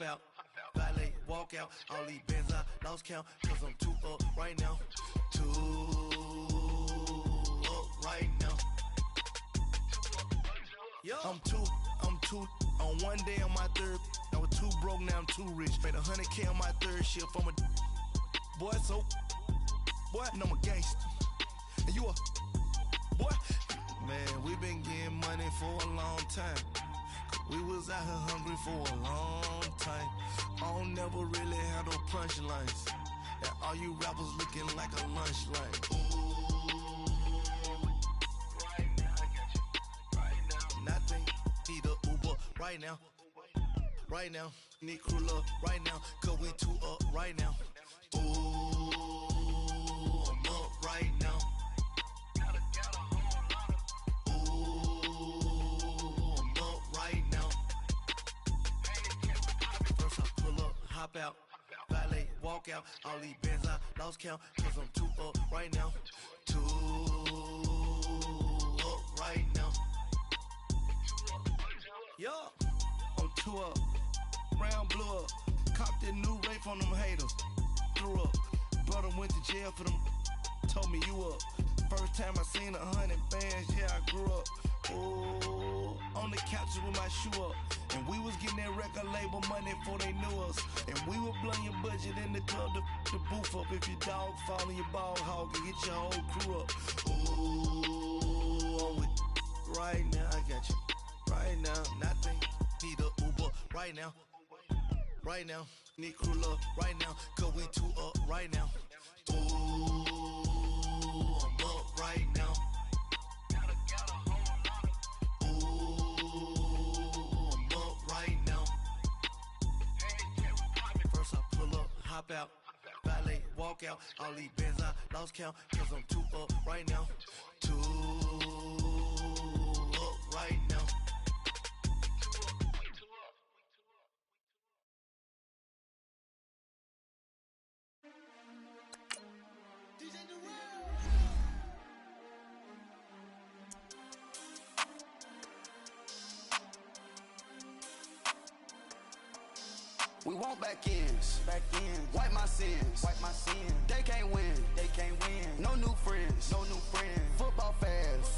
Out, valet, walk out, all these bands I lost count, cause I'm too up right now, too up right now. I'm too, on one day on my third, I was too broke, now I'm too rich, made 100K on my third shift, I'm a boy, so, boy, and I'm a gangster, and you a, boy, man, we been getting money for a long time. We was out here hungry for a long time. I don't never really have no punchlines. And all you rappers looking like a lunch line. Ooh, right now, I got you. Right now, nothing. Need a Uber right now. Right now, need crew love right now. Cause we too up right now. Ooh, I'm up right now. Hop out, valet, walk out, all these bands I lost count, cause I'm too up right now, too up right now. Yeah, I'm too up, round blew up, copped that new rape on them haters, threw up, brother went to jail for them, told me you up, first time I seen 100 bands, yeah I grew up, ooh, on the couch with my shoe up. And we was getting that record label money before they knew us. And we would blow your budget in the club to the booth up. If your dog fall in your ball hog and get your whole crew up. Ooh, I'm with right now, I got you. Right now, nothing. Need a Uber right now. Right now, need crew love right now. Cause we too up right now. Ooh, I'm up right now. Hop out, valet, walk out, all these bands I lost count, cause I'm too up right now, too up right now. We want back ends, wipe my sins, They can't win, no new friends, Football fans,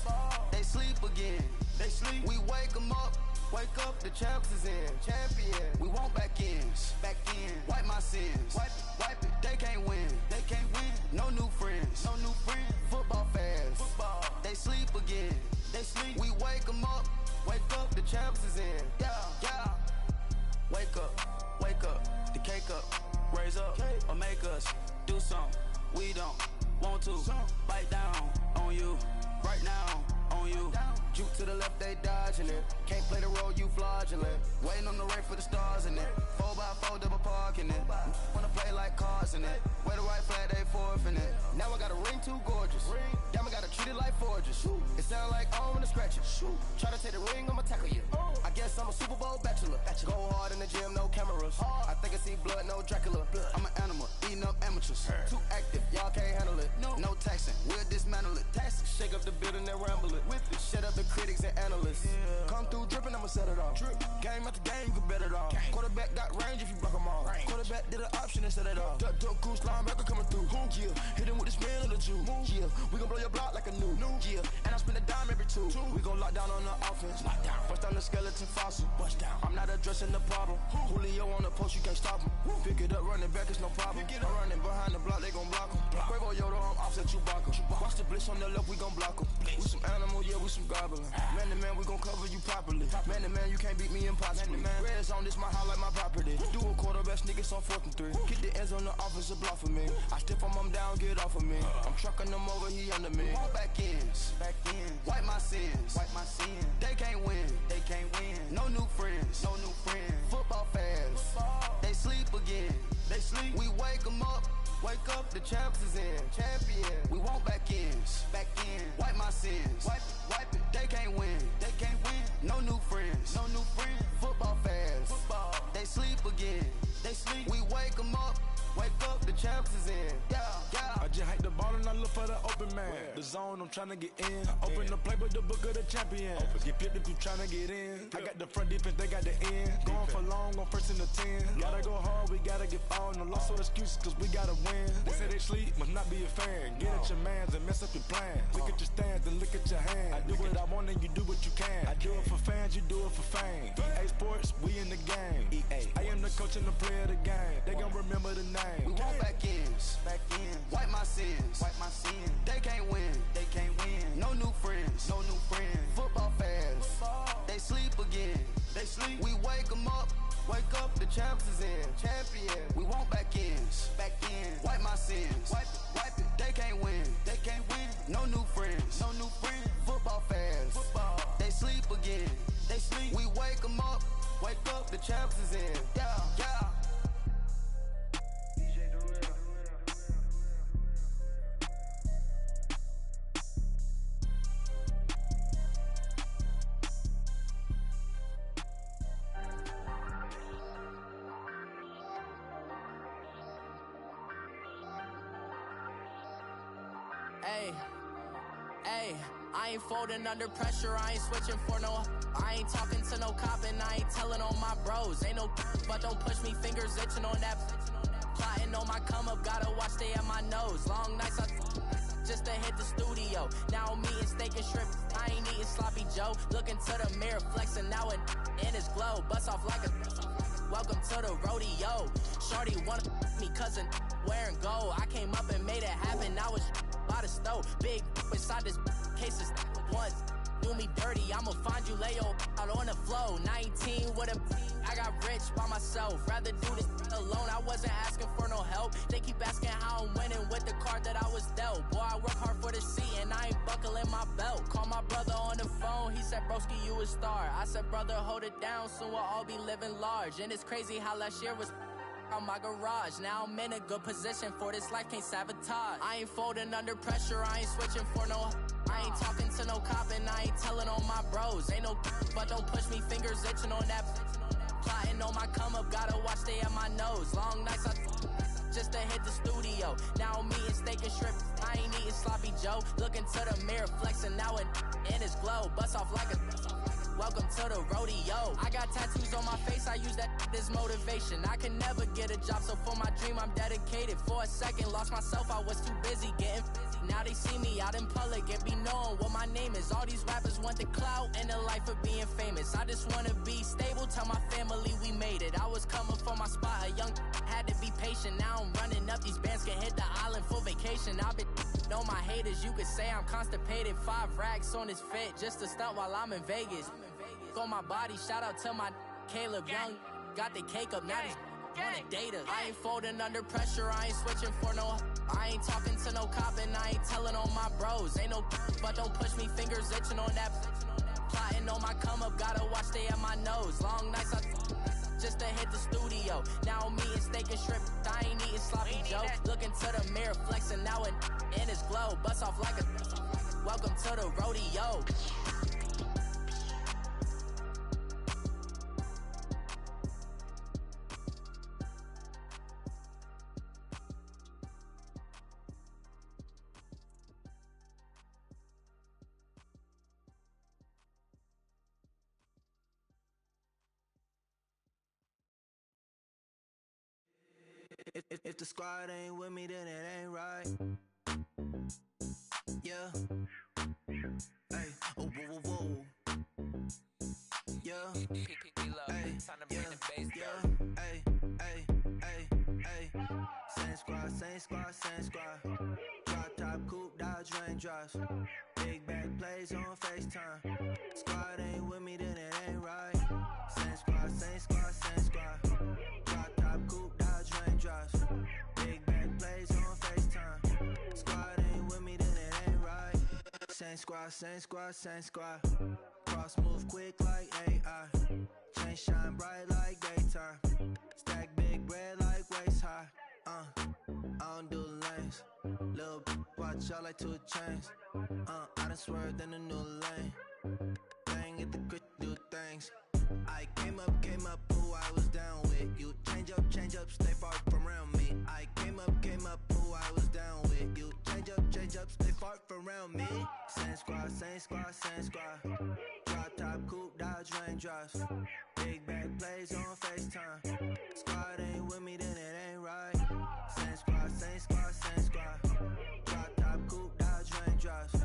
they sleep again, We wake them up, the champs is in, champion. We want back ends, wipe my sins, wipe it. They can't win, no new friends, Football fans, they sleep again, We wake them up, the champs is in, yeah. Wake up, the cake up, raise up, or make us do something we don't want to. Bite down on you, right now on you. Juke to the left, they dodging it. Can't play the role, you fraudulent. Waiting on the race for the stars in it. 4x4 double parking it. Wanna play like cars in it. Wear the right flag, they forfeiting it. Now I got a ring too gorgeous. Damn, I gotta treat it like forges. It sound like I wanna scratch it. Try to take the ring, I'ma tackle you. I guess I'm a Super Bowl bachelor. Go hard in the gym, no cameras. I think I see blood, no Dracula. I'm an animal, eating up amateurs. Too active, y'all can't handle it. No taxing, we'll dismantle it. Shake up the building and ramble it. Shut up the critics and analysts. Come through dripping, I'ma set it off. Game after game, you can bet it off. Quarterback got range if you block them all. Quarterback did an option and set it off. Duck, goose, linebacker coming through. Yeah, hit him with the spin of the Jew. Yeah, we gon' blow your block like a new. Yeah, and I spend a dime every two. We gon' lock down on the offense. Bust down the skeleton fossil. I'm not addressing the problem. Julio on the post, you can't stop him. Pick it up, running back, it's no problem. I'm running behind the block, they gon' block him. Quavo Yoda, I'm offset Chewbacca. Watch the blitz on the left, we gon' block him. We some animal, yeah, we some goblin. Man to man, we gon' cover you properly. Man to man, you can't beat me impossibly. Red zone, this my highlight, my property. Do a quarterback, niggas on 4th and 3. Get the ends on the offensive block for me. I step on him down, get off of me. I'm trucking them over, he under me. All back ends, wipe my sins, They can't win, no new friends, Football fans, they sleep again, We wake them up, the champs is in, champion. We want back ends, wipe my sins, wipe it. They can't win, again. They sleep, we wake them up. Wake up, the champs is in. Yeah, yeah. I just hate the ball and I look for the open man. The zone, I'm tryna get in. Open the playbook, the book of the champion. Get flipped if you tryna get in. I got the front defense, they got the end. Going for long, on first and the 10. Gotta go hard, we gotta get all. No loss or excuses, cause we gotta win. They say they sleep, must not be a fan. Get at your mans and mess up your plans. Look at your stands and look at your hands. I do what I want and you do what you can. I do it for fans, you do it for fame. EA Sports, we in the game. EA. I am the coach and the player of the game. They gon' remember the name. We want back ends, wipe my sins, They can't win, No new friends, Football fans, they sleep again. We wake them up, the champs is in. Champion, we want back ends, wipe my sins, wipe it. They can't win, No new friends, Football fans, they sleep again. We wake them up, the champs is in. Yeah, yeah. Hey, I ain't folding under pressure, I ain't switching for no. I ain't talking to no cop and I ain't telling on my bros. Ain't no but don't push me, fingers itching on that. Plotting on my come up, gotta watch stay at my nose. Long nights just to hit the studio. Now I'm eating steak and shrimp, I ain't eating sloppy Joe. Looking to the mirror, flexing now and in his glow. Bust off like a welcome to the rodeo. Shorty wanna me cousin wearing gold. I came up and made it happen, I was by the stove. Big inside this cases once do me dirty, I'ma find you lay out on the floor. 19 with a I got rich by myself. Rather do this alone, I wasn't asking for no help. They keep asking how I'm winning with the card that I was dealt. Boy, I work hard for the seat and I ain't buckling my belt. Call my brother on the phone, he said, broski, you a star. I said, brother, hold it down, soon we'll all be living large. And it's crazy how last year was on my garage. Now I'm in a good position for this life, can't sabotage. I ain't folding under pressure, I ain't switching for no. I ain't talking to no cop and I ain't telling on my bros. Ain't no but don't push me, fingers itching on that. Plotting on my come up, gotta watch stay at my nose. Long nights just to hit the studio. Now I'm eating steak and shrimp, I ain't eating sloppy Joe. Looking to the mirror, flexing now and in his glow. Bust off like a welcome to the rodeo. I got tattoos on my face, I use that as motivation. I can never get a job, so for my dream I'm dedicated. For a second, lost myself, I was too busy getting busy. Now they see me out in public and be knowing what my name is. All these rappers want the clout and the life of being famous. I just wanna be stable, tell my family we made it. I was coming for my spot, a young had to be patient. Now I'm running up, these bands can hit the island for vacation. I've been on my haters, you could say I'm constipated. 5 racks on his fit, just to stunt while I'm in Vegas. On my body, shout out to my Caleb Young. Got the cake up, now he's wanna date us. I ain't folding under pressure, I ain't switching for no. I ain't talking to no cop and I ain't telling on my bros. Ain't no but don't push me, fingers itching on that. Plotting on my come up, gotta watch stay at my nose. Long nights just to hit the studio. Now I'm eating steak and shrimp, I ain't eating sloppy Joe. Looking to the mirror, flexing now and in his glow. Bust off like a welcome to the rodeo. If the squad ain't with me, then it ain't right. Yeah. Hey, oh, whoa, whoa, whoa. Yeah. Hey, yeah. Hey, hey, hey, hey. Same squad, same squad, same squad. Drop top, coupe, Dodge raindrops. Big back plays on FaceTime. Squad ain't with me, then it ain't right. Same squad, same squad, same squad. Drop top, coupe, Dodge raindrops. Big back plays on FaceTime. Squad ain't with me, then it ain't right. Same squad, same squad, same squad. Cross move quick like AI. Chain shine bright like daytime. Stack big bread like waist high. I don't do lanes. Lil' watch out like 2 chains. I done swerved in a new lane. Bang at the crit, do things. I came up who I was down with. You change up, stay far from around me. I came up, who I was down with. You change up, stay far from around me. Same squad. Drop top, coupe, Dodge raindrops. Big bag plays on FaceTime. Squad ain't with me, then it ain't right. Same squad. Drop top, coupe, Dodge raindrops.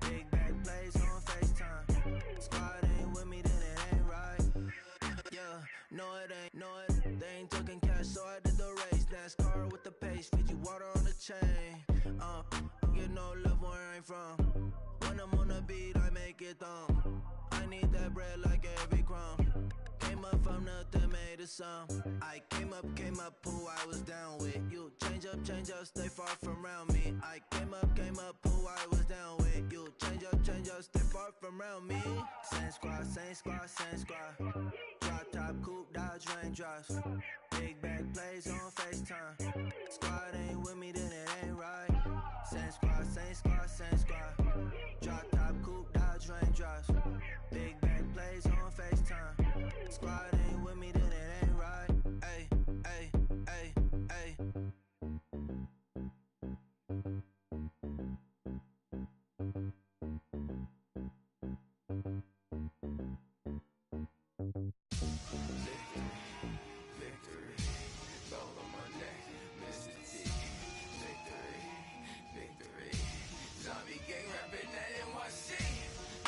Big bag plays on FaceTime. Squad ain't with me, then it ain't right. Yeah, no it ain't, they ain't talking cash, so I did the race. NASCAR with the pace, Fiji water on the chain. Get no love where I ain't from. When I'm on the beat, I make it thumb. I need that bread like every crumb. Came up from nothing, made a sum. I came up, who I was down with. You change up, stay far from around me. I came up, who I was down with. You change up, stay far from around me. Same squad. Drop top, coupe, Dodge raindrops. Big bag plays on FaceTime. Squad ain't with me, then it ain't right. Same squad. Drop top, coupe, Dodge raindrops. Big bag plays on FaceTime. Squad ain't with me, then it ain't right. Ay. Victory, gold on my neck, Mr. T. Victory, zombie gang rapping at NYC.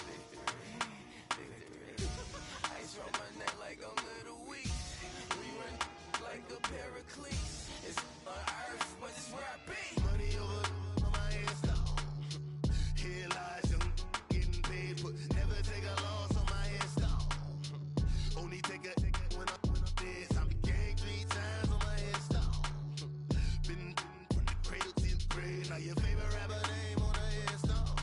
Victory, ice on my neck like I'm Little Weeks. We run like a Pericles. It's on earth, but it's where I be. Money over on my headstone. Here lies young, getting paid, but never take a loss on my headstone. Only take a when I'm dead. I be gang 3 times on my headstone. Been from the cradle to the grave. Now your favorite rapper name on the headstone.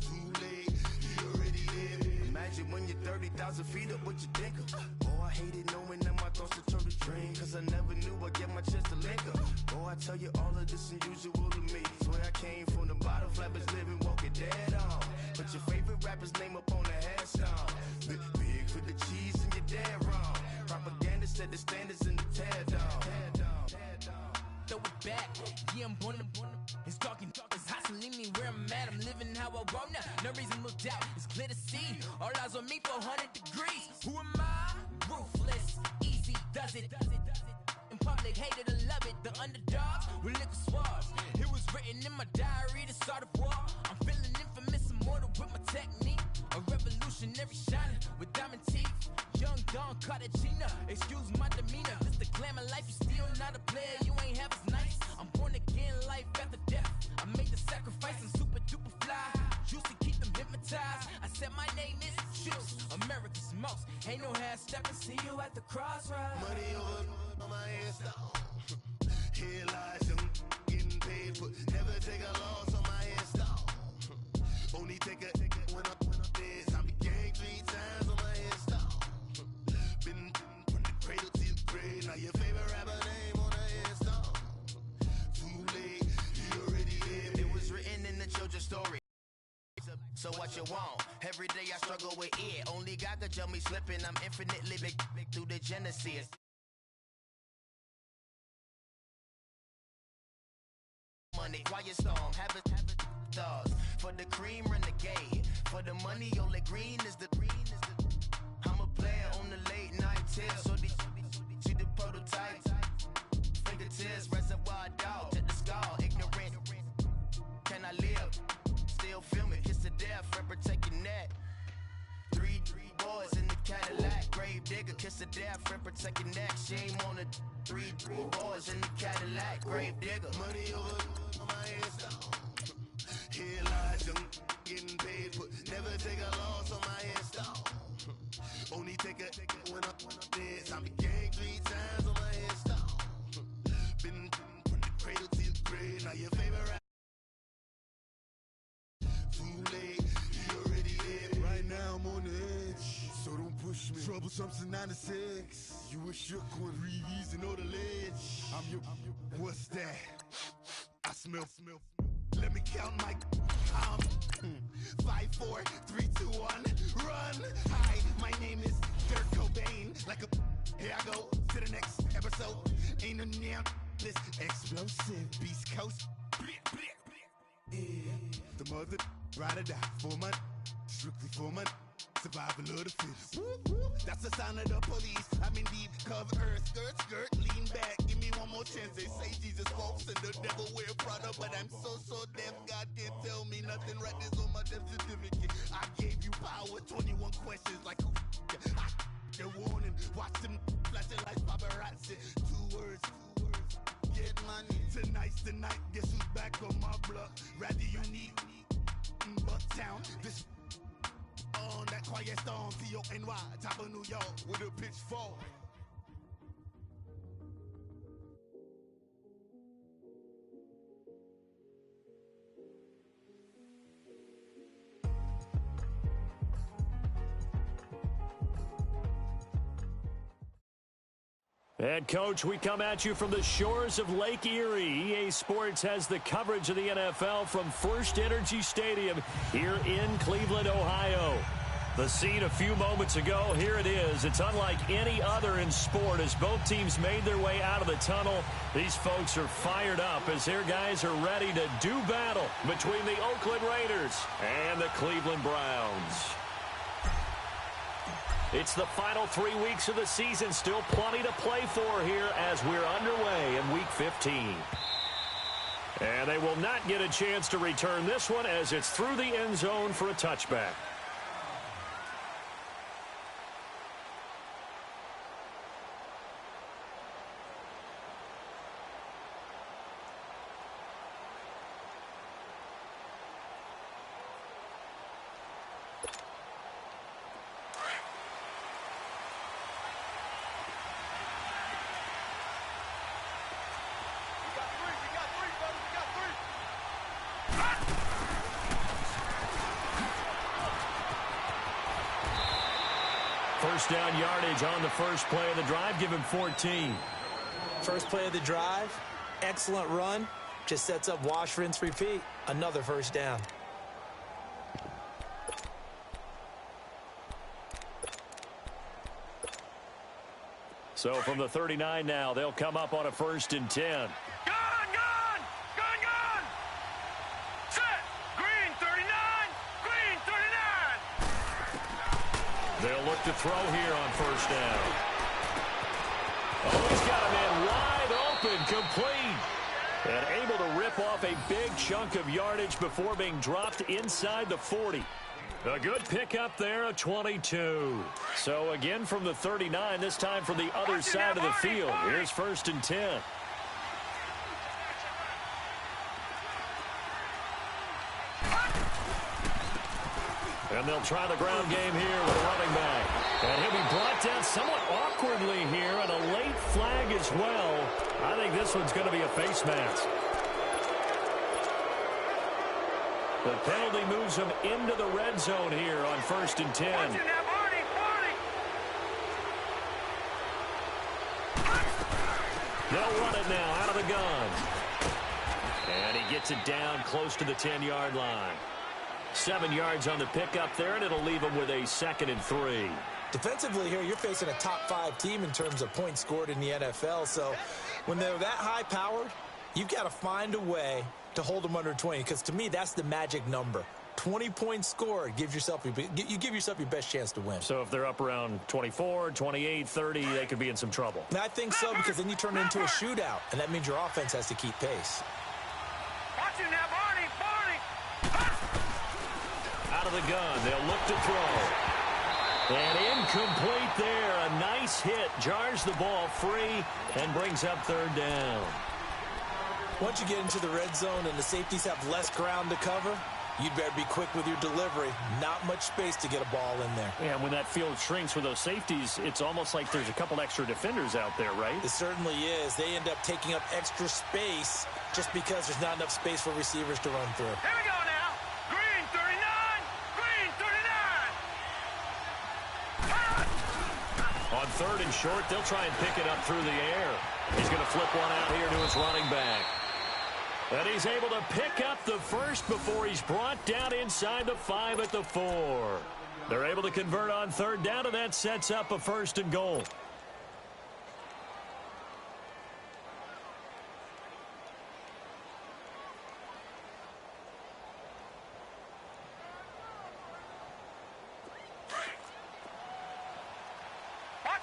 Too late, you already dead. Imagine when you're 30,000 feet up, what you think of? Oh, I hated knowing that my thoughts would turn to dream. Cause I never knew I'd get my chance to link up. Oh, I tell you all of this unusual to me. Swear I came from the bottom, flappers living, walking dead on. Put your favorite rapper's name up on the headstone. Big for the cheese and you're dead wrong. Propaganda set the standards in the tear down. Throw it back, yeah, I'm born to. It's talking, it's hot, so leave me where I'm at. I'm living how I want now. No reason to doubt, it's clear to see. All eyes on me, 400 degrees. Who am I? Ruthless, easy, does it. In public, hate it or love it. The underdogs with liquor swabs. It was written in my diary to start a war. I'm feeling infamous, immortal with my technique. A revolutionary shining with diamond teeth. Young Don Cartagena, excuse my demeanor. This the glamour life, you still not a player, you ain't half as nice. I'm born again, life after death. I made the sacrifice, I'm super duper fly. Juicy, keep them hypnotized. I said my name is Juice, America's most. Ain't no half stepping, see you at the crossroads. Money over on my headstone. Here lies young, getting paid, but never take a loss on my headstone. Only take a when I'm dead. I be gang 3 times on my headstone. Been from the cradle to the grave. Now your favorite rapper name on the headstone. Too late, you already dead. It was written in the children's story. So what you want? Every day I struggle with it. Only God could tell me slipping. I'm infinitely big through the Genesis. Money, quiet storm, have it stars. For the cream, renegade. For the money, only green is the. I'm a player on the late night tips. So these see the prototypes. Fingertips, reservoir dog, to the skull, ignorant. Can I live? Still film it, kiss to death, ripper taking that. 3 boys in the Cadillac, grave digger, kiss to death, ripper taking that. Shame on the 3 boys in the Cadillac, grave digger. Money over on my headstone. Here lies young, getting paid, but never take a loss on my headstone. Only take a when I'm dead. I be gang 3 times on my headstone. Been from the cradle to the grave. Now your favorite rap. Too late, you already dead. Right now I'm on the edge, so don't push me. Troublesome since 96. You a shook one, Reeves and know the ledge. I'm your. What's that? I smell. Let me count my. 5, 4, 3, 2, 1, run. Hi, my name is Kurt Cobain. Like a. Here I go to the next episode. Coast. Yeah. The mother ride or die for money, strictly for money. Survival of the fittest. That's the sound of the police. I'm in deep cover earth, skirt, lean back. Give me one more chance. They say Jesus walks and the devil wear Prada, but I'm so deaf. God can't tell me nothing. Right this on my death certificate. I gave you power. 21 questions like who? They're warning. Watch them flashing like paparazzi. Two words. Get money. Tonight's the night. Guess who's back on my block? Rather unique. Bucktown. This. On that quiet storm, T-O-N-Y, top of New York, with a pitchfork. And, Coach, we come at you from the shores of Lake Erie. EA Sports has the coverage of the NFL from First Energy Stadium here in Cleveland, Ohio. The scene a few moments ago, here it is. It's unlike any other in sport as both teams made their way out of the tunnel. These folks are fired up as their guys are ready to do battle between the Oakland Raiders and the Cleveland Browns. It's the final 3 weeks of the season. Still plenty to play for here as we're underway in Week 15. And they will not get a chance to return this one as it's through the end zone for a touchback. First down yardage on the first play of the drive. Give him 14. First play of the drive. Excellent run. Just sets up wash, rinse, repeat. Another first down. So from the 39 now, they'll come up on a 1st and 10. They'll look to throw here on first down. Oh, he's got a man wide open, complete. And able to rip off a big chunk of yardage before being dropped inside the 40. A good pickup there, a 22. So again from the 39, this time from the other side of the field. Here's 1st and 10. And they'll try the ground game here with a running back. And he'll be brought down somewhat awkwardly here, and a late flag as well. I think this one's going to be a face mask. The penalty moves him into the red zone here on 1st and 10. They'll run it now out of the gun. And he gets it down close to the 10-yard line. 7 yards on the pickup there, and it'll leave him with a 2nd and 3. Defensively here, you're facing a top-5 team in terms of points scored in the NFL. So when they're that high-powered, you've got to find a way to hold them under 20. Because to me, that's the magic number. 20 points scored, you give yourself your best chance to win. So if they're up around 24, 28, 30, they could be in some trouble. And I think so, because then you turn it into a shootout, and that means your offense has to keep pace. Watch him now, Barney. Out of the gun, they'll look to throw. And incomplete there. A nice hit. Jars the ball free and brings up 3rd down. Once you get into the red zone and the safeties have less ground to cover, you'd better be quick with your delivery. Not much space to get a ball in there. Yeah, when that field shrinks with those safeties, it's almost like there's a couple extra defenders out there, right? It certainly is. They end up taking up extra space just because there's not enough space for receivers to run through. Here we go now. Green 39. Green 39. On 3rd and short, they'll try and pick it up through the air. He's going to flip one out here to his running back. And he's able to pick up the first before he's brought down inside the 5 at the 4. They're able to convert on 3rd down, and that sets up a 1st and goal.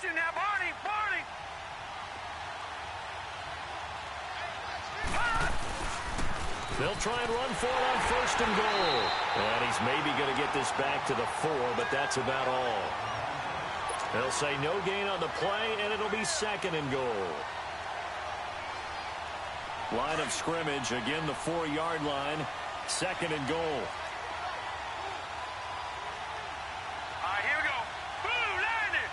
Watch you now, Barney! Barney! They'll try and run for it on 1st and goal. And he's maybe going to get this back to the 4, but that's about all. They'll say no gain on the play, and it'll be 2nd and goal. Line of scrimmage, again the 4-yard line, 2nd and goal. All right, here we go. Boom, landed!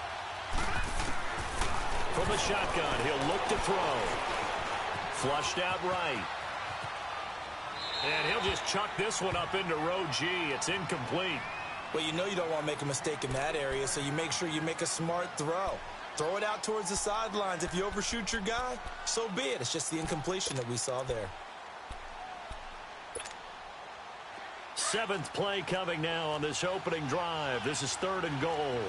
From the shotgun, he'll look to throw. Flushed out right. And he'll just chuck this one up into row G. It's incomplete. Well, you know you don't want to make a mistake in that area, so you make sure you make a smart throw. Throw it out towards the sidelines. If you overshoot your guy, so be it. It's just the incompletion that we saw there. 7th play coming now on this opening drive. This is 3rd and goal.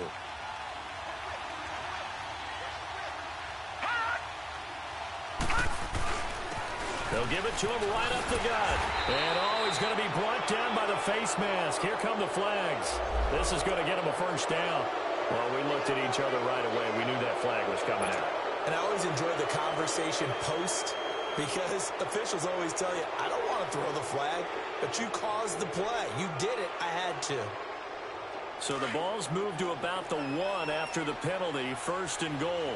They'll give it to him right up the gut. And, he's going to be brought down by the face mask. Here come the flags. This is going to get him a 1st down. Well, we looked at each other right away. We knew that flag was coming out. And I always enjoy the conversation post because officials always tell you, I don't want to throw the flag, but you caused the play. You did it. I had to. So the ball's moved to about the 1 after the penalty. 1st and goal.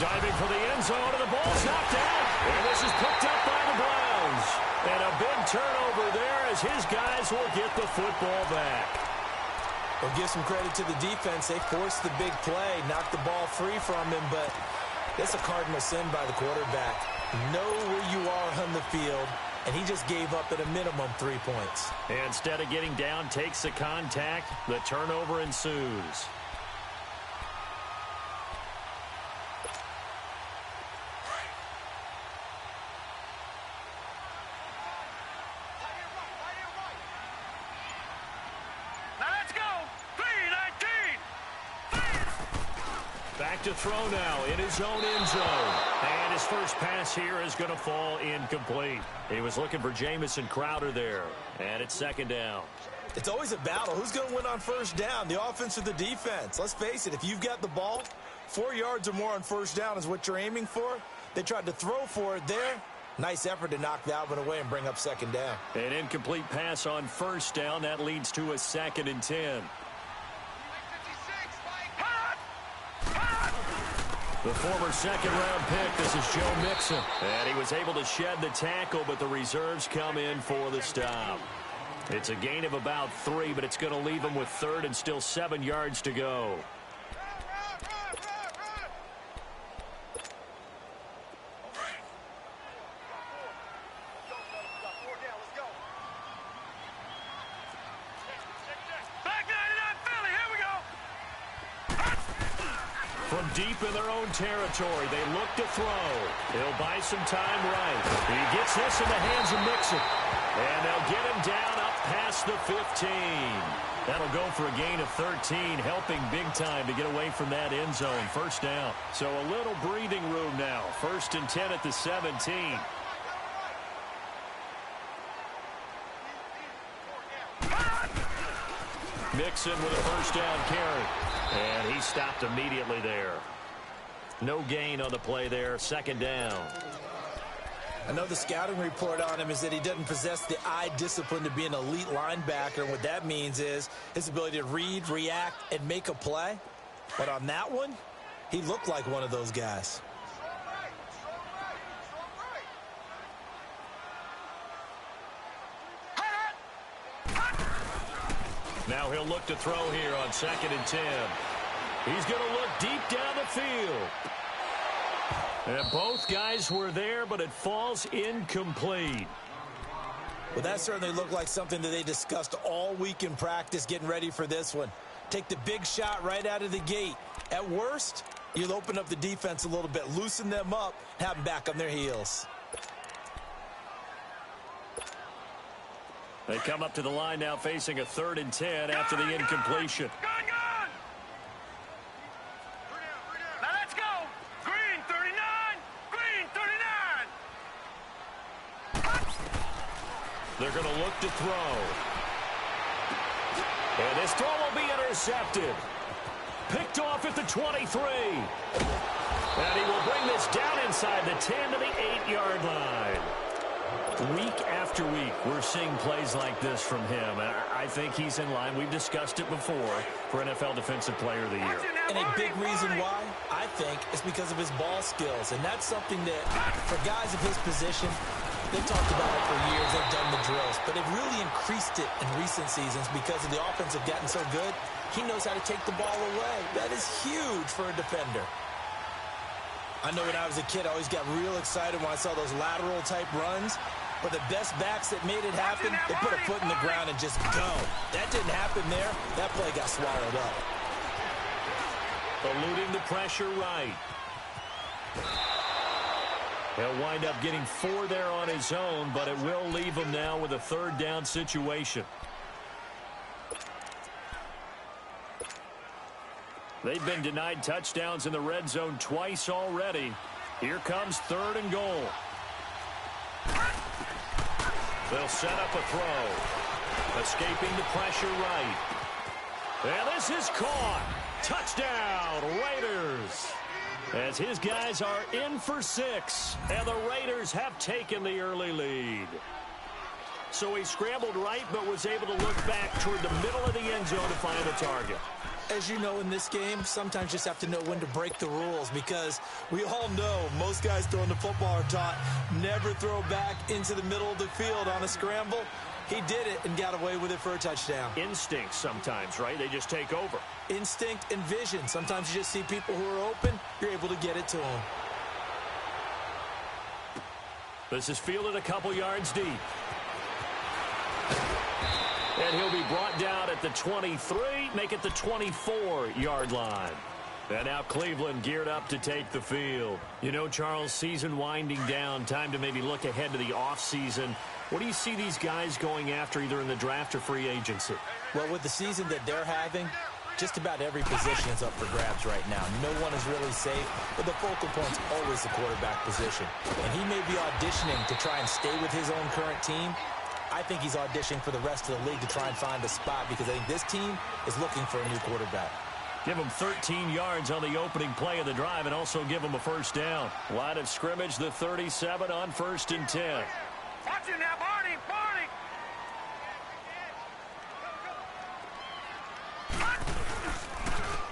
Diving for the end zone, and the ball's knocked out. And this is picked up by the Browns. And a big turnover there as his guys will get the football back. Well, give some credit to the defense. They forced the big play, knocked the ball free from him, but it's a cardinal sin by the quarterback. Know where you are on the field, and he just gave up at a minimum 3 points. And instead of getting down, takes the contact. The turnover ensues. To throw now in his own end zone. And his first pass here is going to fall incomplete. He was looking for Jamison Crowder there. And it's 2nd down. It's always a battle. Who's going to win on 1st down, the offense or the defense? Let's face it, if you've got the ball, 4 yards or more on 1st down is what you're aiming for. They tried to throw for it there. Nice effort to knock that one away and bring up 2nd down. An incomplete pass on 1st down. That leads to a 2nd and 10. The former 2nd-round pick, this is Joe Mixon. And he was able to shed the tackle, but the reserves come in for the stop. It's a gain of about 3, but it's going to leave him with 3rd and still 7 yards to go. From deep in their own territory, they look to throw. He'll buy some time right. He gets this in the hands of Mixon. And they'll get him down up past the 15. That'll go for a gain of 13, helping big time to get away from that end zone. 1st down. So a little breathing room now. 1st and 10 at the 17. Mixon with a 1st down carry. And he stopped immediately there. No gain on the play there. 2nd down. I know the scouting report on him is that he doesn't possess the eye discipline to be an elite linebacker. And what that means is his ability to read, react, and make a play. But on that one, he looked like one of those guys. Now he'll look to throw here on 2nd and 10. He's going to look deep down the field. And both guys were there, but it falls incomplete. Well, that certainly looked like something that they discussed all week in practice getting ready for this one. Take the big shot right out of the gate. At worst, you'll open up the defense a little bit, loosen them up, have them back on their heels. They come up to the line now facing a 3rd and 10 after the incompletion. Gone! Now let's go! Green 39! Green 39! They're going to look to throw. And this throw will be intercepted. Picked off at the 23. And he will bring this down inside the 10 to the 8-yard line. Week after week, we're seeing plays like this from him. And I think he's in line. We've discussed it before for NFL Defensive Player of the Year. And a big reason why, I think, is because of his ball skills. And that's something that, for guys of his position, they've talked about it for years. They've done the drills. But they've really increased it in recent seasons because of the offense have gotten so good. He knows how to take the ball away. That is huge for a defender. I know when I was a kid, I always got real excited when I saw those lateral-type runs. But the best backs that made it happen, they put a foot in the ground and just go. That didn't happen there. That play got swallowed up. Eluding the pressure right. He'll wind up getting 4 there on his own, but it will leave him now with a 3rd down situation. They've been denied touchdowns in the red zone twice already. Here comes 3rd and goal. They'll set up a throw. Escaping the pressure right. And this is caught. Touchdown, Raiders. As his guys are in for 6. And the Raiders have taken the early lead. So he scrambled right, but was able to look back toward the middle of the end zone to find the target. As you know, in this game, sometimes you just have to know when to break the rules because we all know most guys throwing the football are taught never throw back into the middle of the field on a scramble. He did it and got away with it for a touchdown. Instinct sometimes, right? They just take over. Instinct and vision. Sometimes you just see people who are open, you're able to get it to them. This is fielded a couple yards deep. And he'll be brought down at the 23, make it the 24-yard line. And now Cleveland geared up to take the field. You know, Charles, season winding down, time to maybe look ahead to the offseason. What do you see these guys going after either in the draft or free agency? Well, with the season that they're having, just about every position is up for grabs right now. No one is really safe, but the focal point's always the quarterback position. And he may be auditioning to try and stay with his own current team. I think he's auditioning for the rest of the league to try and find a spot because I think this team is looking for a new quarterback. Give him 13 yards on the opening play of the drive and also give him a 1st down. Line of scrimmage, the 37 on 1st and 10. Watch it now, Barney, Barney.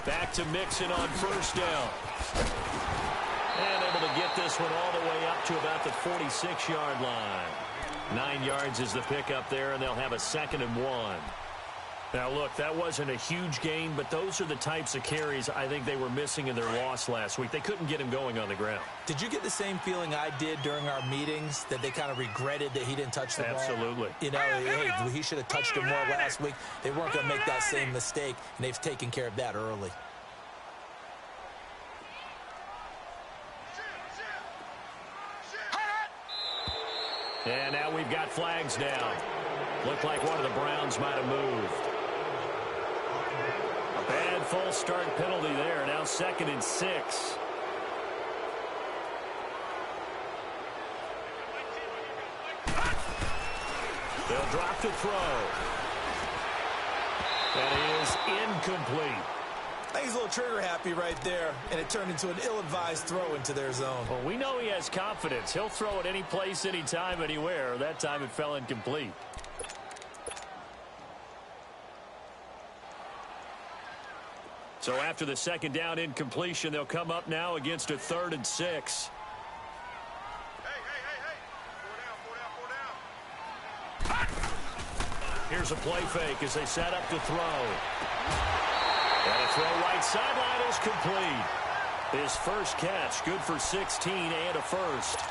Back to Mixon on 1st down. And able to get this one all the way up to about the 46-yard line. 9 yards is the pickup there, and they'll have a 2nd and 1. Now, look, that wasn't a huge gain, but those are the types of carries I think they were missing in their loss last week. They couldn't get him going on the ground. Did you get the same feeling I did during our meetings, that they kind of regretted that he didn't touch the ball? Absolutely. You know, hey, he should have touched it more last week. They weren't going to make that same mistake, and they've taken care of that early. And now we've got flags down. Looked like one of the Browns might have moved. A bad false start penalty there. Now 2nd and 6. They'll drop to throw. That is incomplete. I think he's a little trigger happy right there, and it turned into an ill-advised throw into their zone. Well, we know he has confidence. He'll throw it any place, anytime, anywhere. That time it fell incomplete. So after the 2nd down incompletion, they'll come up now against a 3rd and 6. Here's a play fake as they set up to throw. And a throw right sideline is complete. His first catch, good for 16 and a 1st.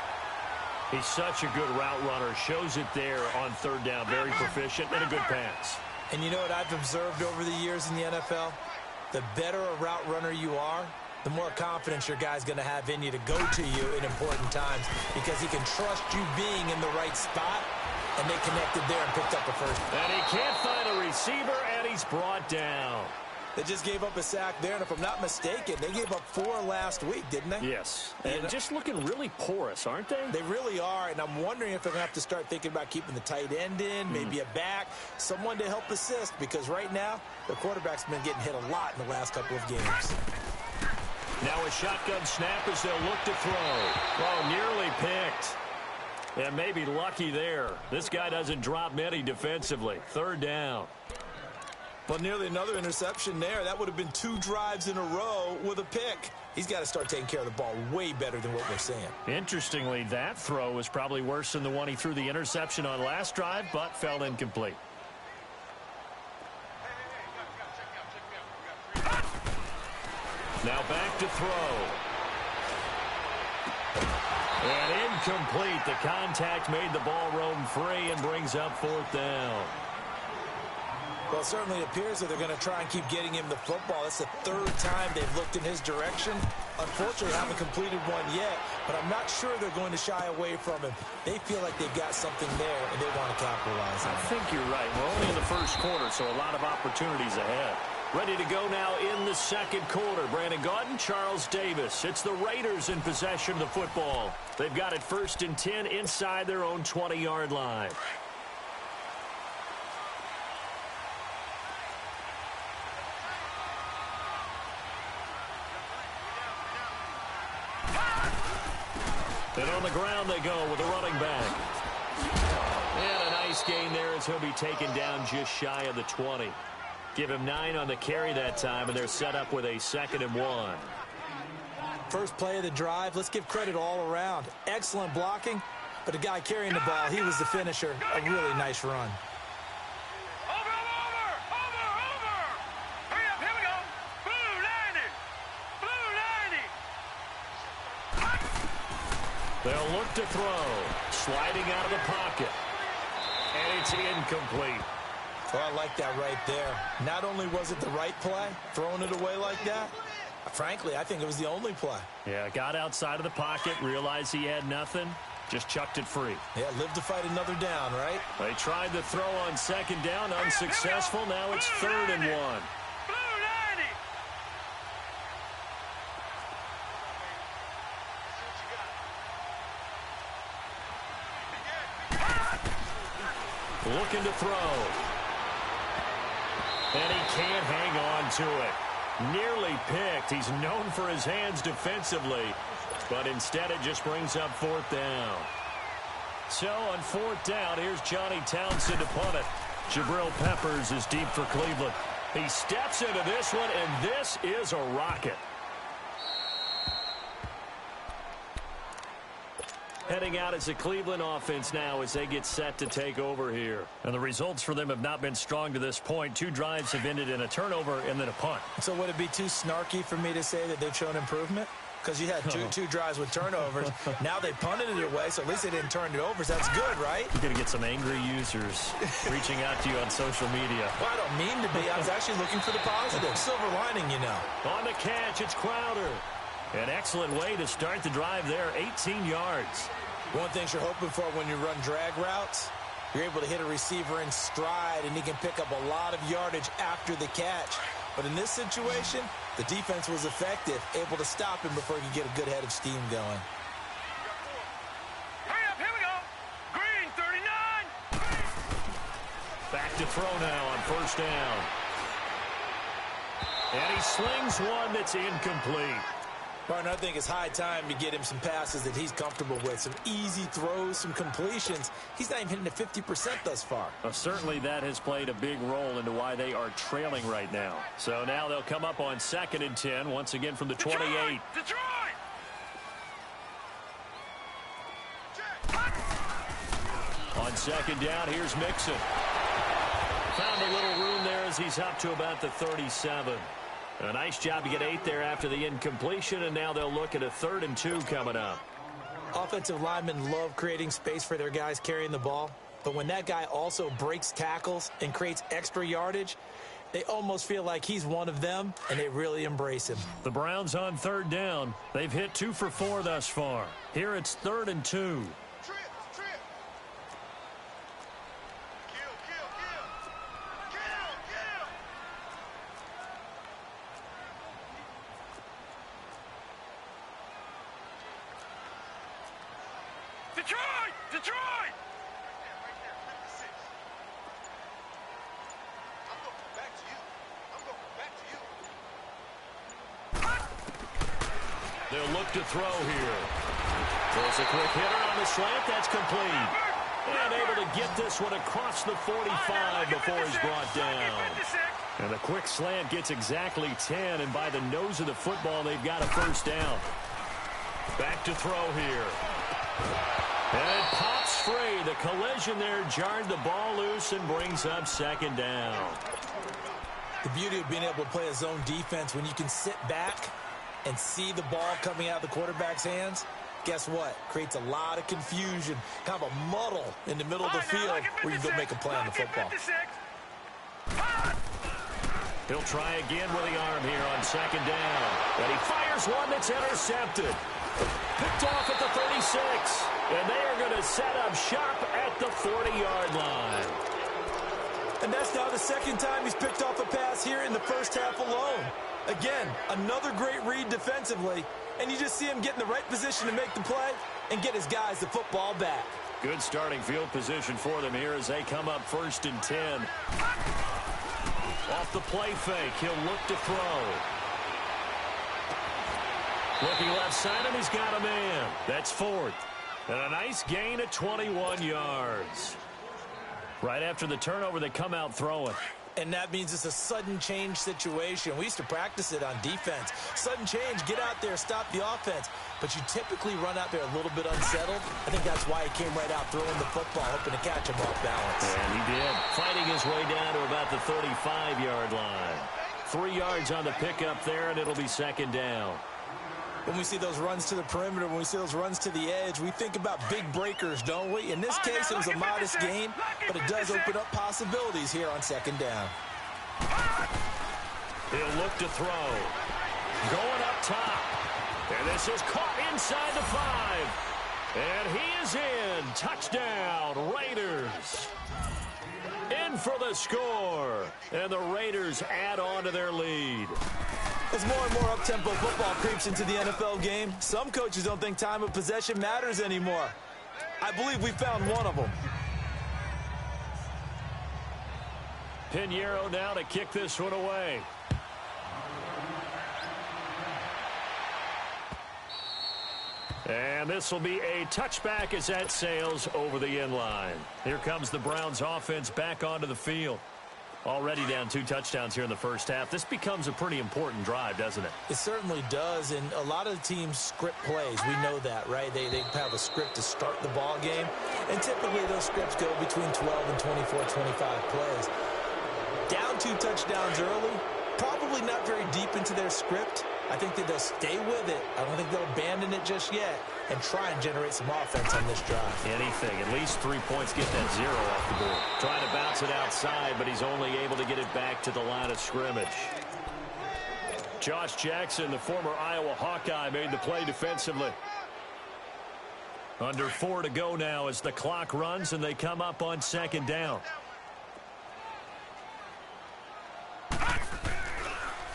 He's such a good route runner. Shows it there on 3rd down. Very proficient and a good pass. And you know what I've observed over the years in the NFL? The better a route runner you are, the more confidence your guy's going to have in you to go to you in important times because he can trust you being in the right spot, and they connected there and picked up a 1st. And he can't find a receiver, and he's brought down. They just gave up a sack there, and if I'm not mistaken, they gave up 4 last week, didn't they? Yes. And just looking really porous, aren't they? They really are, and I'm wondering if they're going to have to start thinking about keeping the tight end in, maybe a back, someone to help assist, because right now, the quarterback's been getting hit a lot in the last couple of games. Now a shotgun snap as they'll look to throw. Oh, nearly picked. And maybe lucky there. This guy doesn't drop many defensively. 3rd down. But nearly another interception there. That would have been 2 drives in a row with a pick. He's got to start taking care of the ball way better than what we're seeing. Interestingly, that throw was probably worse than the one he threw the interception on last drive, but fell incomplete. Now back to throw. And incomplete. The contact made the ball roam free and brings up 4th down. Well, it certainly appears that they're going to try and keep getting him the football. That's the 3rd time they've looked in his direction. Unfortunately, haven't completed one yet, but I'm not sure they're going to shy away from him. They feel like they've got something there, and they want to capitalize on it. I think you're right. We're only in the 1st quarter, so a lot of opportunities ahead. Ready to go now in the 2nd quarter. Brandon Gaudin, Charles Davis. It's the Raiders in possession of the football. They've got it 1st and 10 inside their own 20-yard line. And on the ground they go with a running back. And a nice gain there as he'll be taken down just shy of the 20. Give him 9 on the carry that time, and they're set up with a 2nd and 1. First play of the drive, let's give credit all around. Excellent blocking, but the guy carrying the ball, he was the finisher. A really nice run. Over! Hurry up, here we go. Blue 90. They'll look to throw. Sliding out of the pocket. And it's incomplete. Well, I like that right there. Not only was it the right play, throwing it away like that, frankly, I think it was the only play. Yeah, got outside of the pocket, realized he had nothing, just chucked it free. Yeah, live to fight another down, right? They tried the throw on 2nd down, unsuccessful. Now it's 3rd and 1. Blue 90. Looking to throw. And he can't hang on to it. Nearly picked. He's known for his hands defensively, but instead it just brings up 4th down. So on 4th down, here's Johnny Townsend to punt it. Jabril Peppers is deep for Cleveland. He steps into this one, and this is a rocket. Heading out as the Cleveland offense now as they get set to take over here. And the results for them have not been strong to this point. 2 drives have ended in a turnover and then a punt. So would it be too snarky for me to say that they've shown improvement? Because you had two drives with turnovers. Now they punted it away, so at least they didn't turn it over. So that's good, right? You're going to get some angry users reaching out to you on social media. Well, I don't mean to be. I was actually looking for the positive. Silver lining, you know. On the catch, it's Crowder. An excellent way to start the drive there, 18 yards. One thing you're hoping for when you run drag routes, you're able to hit a receiver in stride, and he can pick up a lot of yardage after the catch. But in this situation, the defense was effective, able to stop him before he could get a good head of steam going. Hurry up, here we go. Green 39. Back to throw now on 1st down. And he slings one that's incomplete. Partner, I think it's high time to get him some passes that he's comfortable with. Some easy throws, some completions. He's not even hitting the 50% thus far. Well, certainly that has played a big role into why they are trailing right now. So now they'll come up on 2nd and 10, once again from the 28. Detroit! On 2nd down, here's Mixon. Found a little room there as he's up to about the 37. A nice job to get 8 there after the incompletion, and now they'll look at a 3rd and 2 coming up. Offensive linemen love creating space for their guys carrying the ball, but when that guy also breaks tackles and creates extra yardage, they almost feel like he's one of them, and they really embrace him. The Browns on 3rd down. They've hit 2 for 4 thus far. Here it's 3rd and 2. Detroit! Detroit! They'll look to throw here. Throws a quick hitter on the slant. That's complete. And able to get this one across the 45 before he's brought down. And the quick slant gets exactly 10. And by the nose of the football, they've got a first down. Back to throw here. And it pops free. The collision there jarred the ball loose and brings up second down. The beauty of being able to play a zone defense when you can sit back and see the ball coming out of the quarterback's hands, guess what? Creates a lot of confusion, kind of a muddle in the middle of the field where you can go make a play on the football. He'll try again with the arm here on second down. But he fires one that's intercepted. Picked off at the 36. And they are going to set up shop at the 40-yard line. And that's now the second time he's picked off a pass here in the first half alone. Again, another great read defensively, and you just see him get in the right position to make the play and get his guys the football back. Good starting field position for them here as they come up 1st and 10. Off the play fake, he'll look to throw. Looking left side, and he's got a man. That's 4th. And a nice gain at 21 yards. Right after the turnover, they come out throwing. And that means it's a sudden change situation. We used to practice it on defense. Sudden change, get out there, stop the offense. But you typically run out there a little bit unsettled. I think that's why he came right out throwing the football, hoping to catch him off balance. And he did, fighting his way down to about the 35-yard line. 3 yards on the pickup there, and it'll be second down. When we see those runs to the perimeter, when we see those runs to the edge, we think about big breakers, don't we? In this case, it was a modest gain, but it does open up possibilities here on second down. He'll look to throw. Going up top. And this is caught inside the 5. And he is in. Touchdown, Raiders. In for the score. And the Raiders add on to their lead. As more and more up-tempo football creeps into the NFL game, some coaches don't think time of possession matters anymore. I believe we found one of them. Pinheiro now to kick this one away. And this will be a touchback as that sails over the end line. Here comes the Browns offense back onto the field. Already down 2 touchdowns here in the first half. This becomes a pretty important drive, doesn't it? It certainly does, and a lot of the teams script plays. We know that, right? They have a script to start the ball game, and typically those scripts go between 12 and 24, 25 plays. Down 2 touchdowns early, probably not very deep into their script. I think that they'll stay with it. I don't think they'll abandon it just yet and try and generate some offense on this drive. Anything. At least 3 points, get that 0 off the board. Trying to bounce it outside, but he's only able to get it back to the line of scrimmage. Josh Jackson, the former Iowa Hawkeye, made the play defensively. Under 4 to go now as the clock runs and they come up on second down.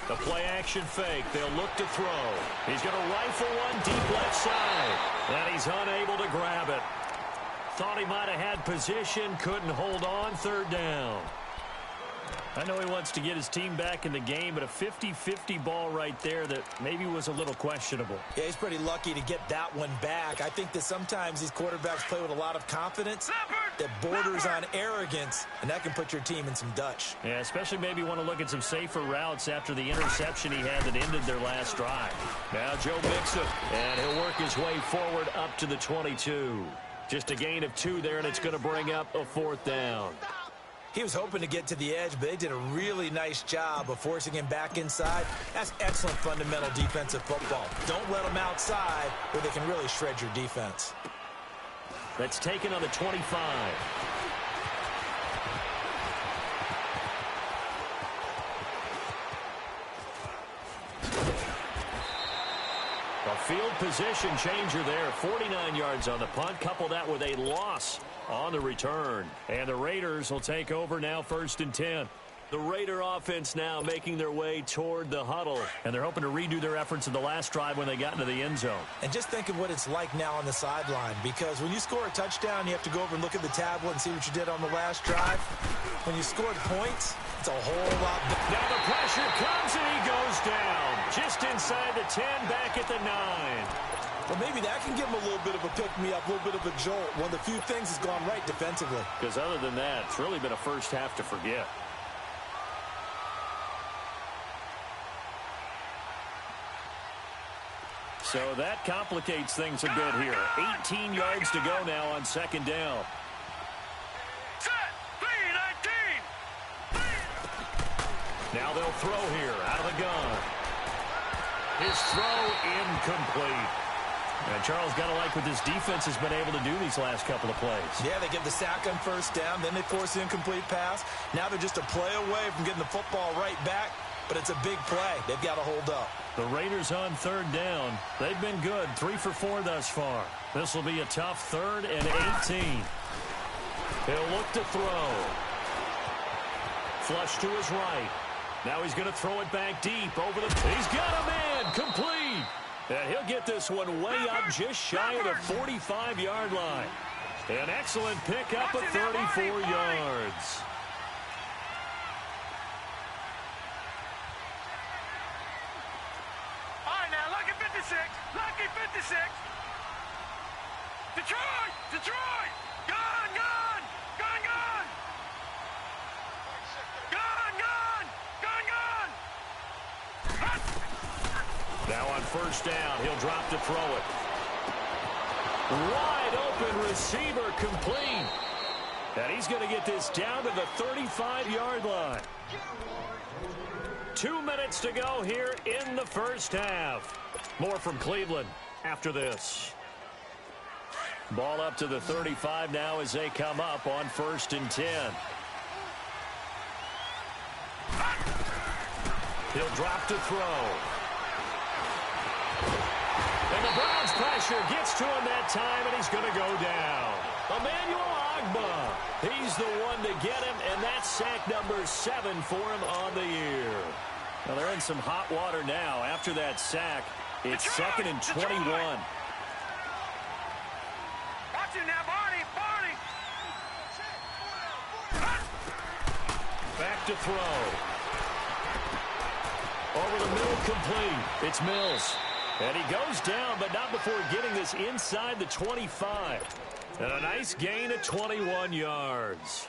The play-action fake. They'll look to throw. He's going to rifle one deep left side. And he's unable to grab it. Thought he might have had position. Couldn't hold on. 3rd down. I know he wants to get his team back in the game, but a 50-50 ball right there that maybe was a little questionable. Yeah, he's pretty lucky to get that one back. I think that sometimes these quarterbacks play with a lot of confidence that borders on arrogance, and that can put your team in some Dutch. Yeah, especially maybe want to look at some safer routes after the interception he had that ended their last drive. Now Joe Mixon, and he'll work his way forward up to the 22. Just a gain of 2 there, and it's going to bring up a 4th down. He was hoping to get to the edge, but they did a really nice job of forcing him back inside. That's excellent fundamental defensive football. Don't let them outside where they can really shred your defense. That's taken on the 25. A field position changer there. 49 yards on the punt. Couple that with a loss on the return. And the Raiders will take over now 1st and 10. The Raider offense now making their way toward the huddle. And they're hoping to redo their efforts in the last drive when they got into the end zone. And just think of what it's like now on the sideline. Because when you score a touchdown, you have to go over and look at the tablet and see what you did on the last drive. When you scored points, it's a whole lot better. Now the pressure comes and he goes down. Just inside the 10, back at the 9. Well, maybe that can give him a little bit of a pick-me-up, a little bit of a jolt. One of the few things has gone right defensively. Because other than that, it's really been a first half to forget. So that complicates things a bit here. 18 yards to go now on second down. Set. 3-19. Now they'll throw here out of the gun. His throw incomplete. And Charles, got to like what this defense has been able to do these last couple of plays. Yeah, they get the sack on first down, then they force the incomplete pass. Now they're just a play away from getting the football right back, but it's a big play. They've got to hold up. The Raiders on third down. They've been good, 3 for 4 thus far. This will be a tough 3rd and 18. He'll look to throw. Flush to his right. Now he's going to throw it back deep over the... He's got a man, complete. And he'll get this one way up just shy of the 45-yard line. An excellent pickup of 34 yards. All right, now, lucky 56. Lucky 56. Detroit! Detroit! Gun, gun! Gun, gun! Gun, gun! Gun, gun! Now on first down, he'll drop to throw it. Wide open receiver, complete. And he's going to get this down to the 35-yard line. 2 minutes to go here in the first half. More from Cleveland after this. Ball up to the 35 now as they come up on 1st and 10. He'll drop to throw. And the Browns pressure gets to him that time, and he's going to go down. Emmanuel Ogbah, he's the one to get him, and that's sack number 7 for him on the year. Well, they're in some hot water now. After that sack, it's 2nd and 21. Watch it now, Barney! Barney! Back to throw. Over the middle, complete. It's Mills. And he goes down, but not before getting this inside the 25. And a nice gain of 21 yards.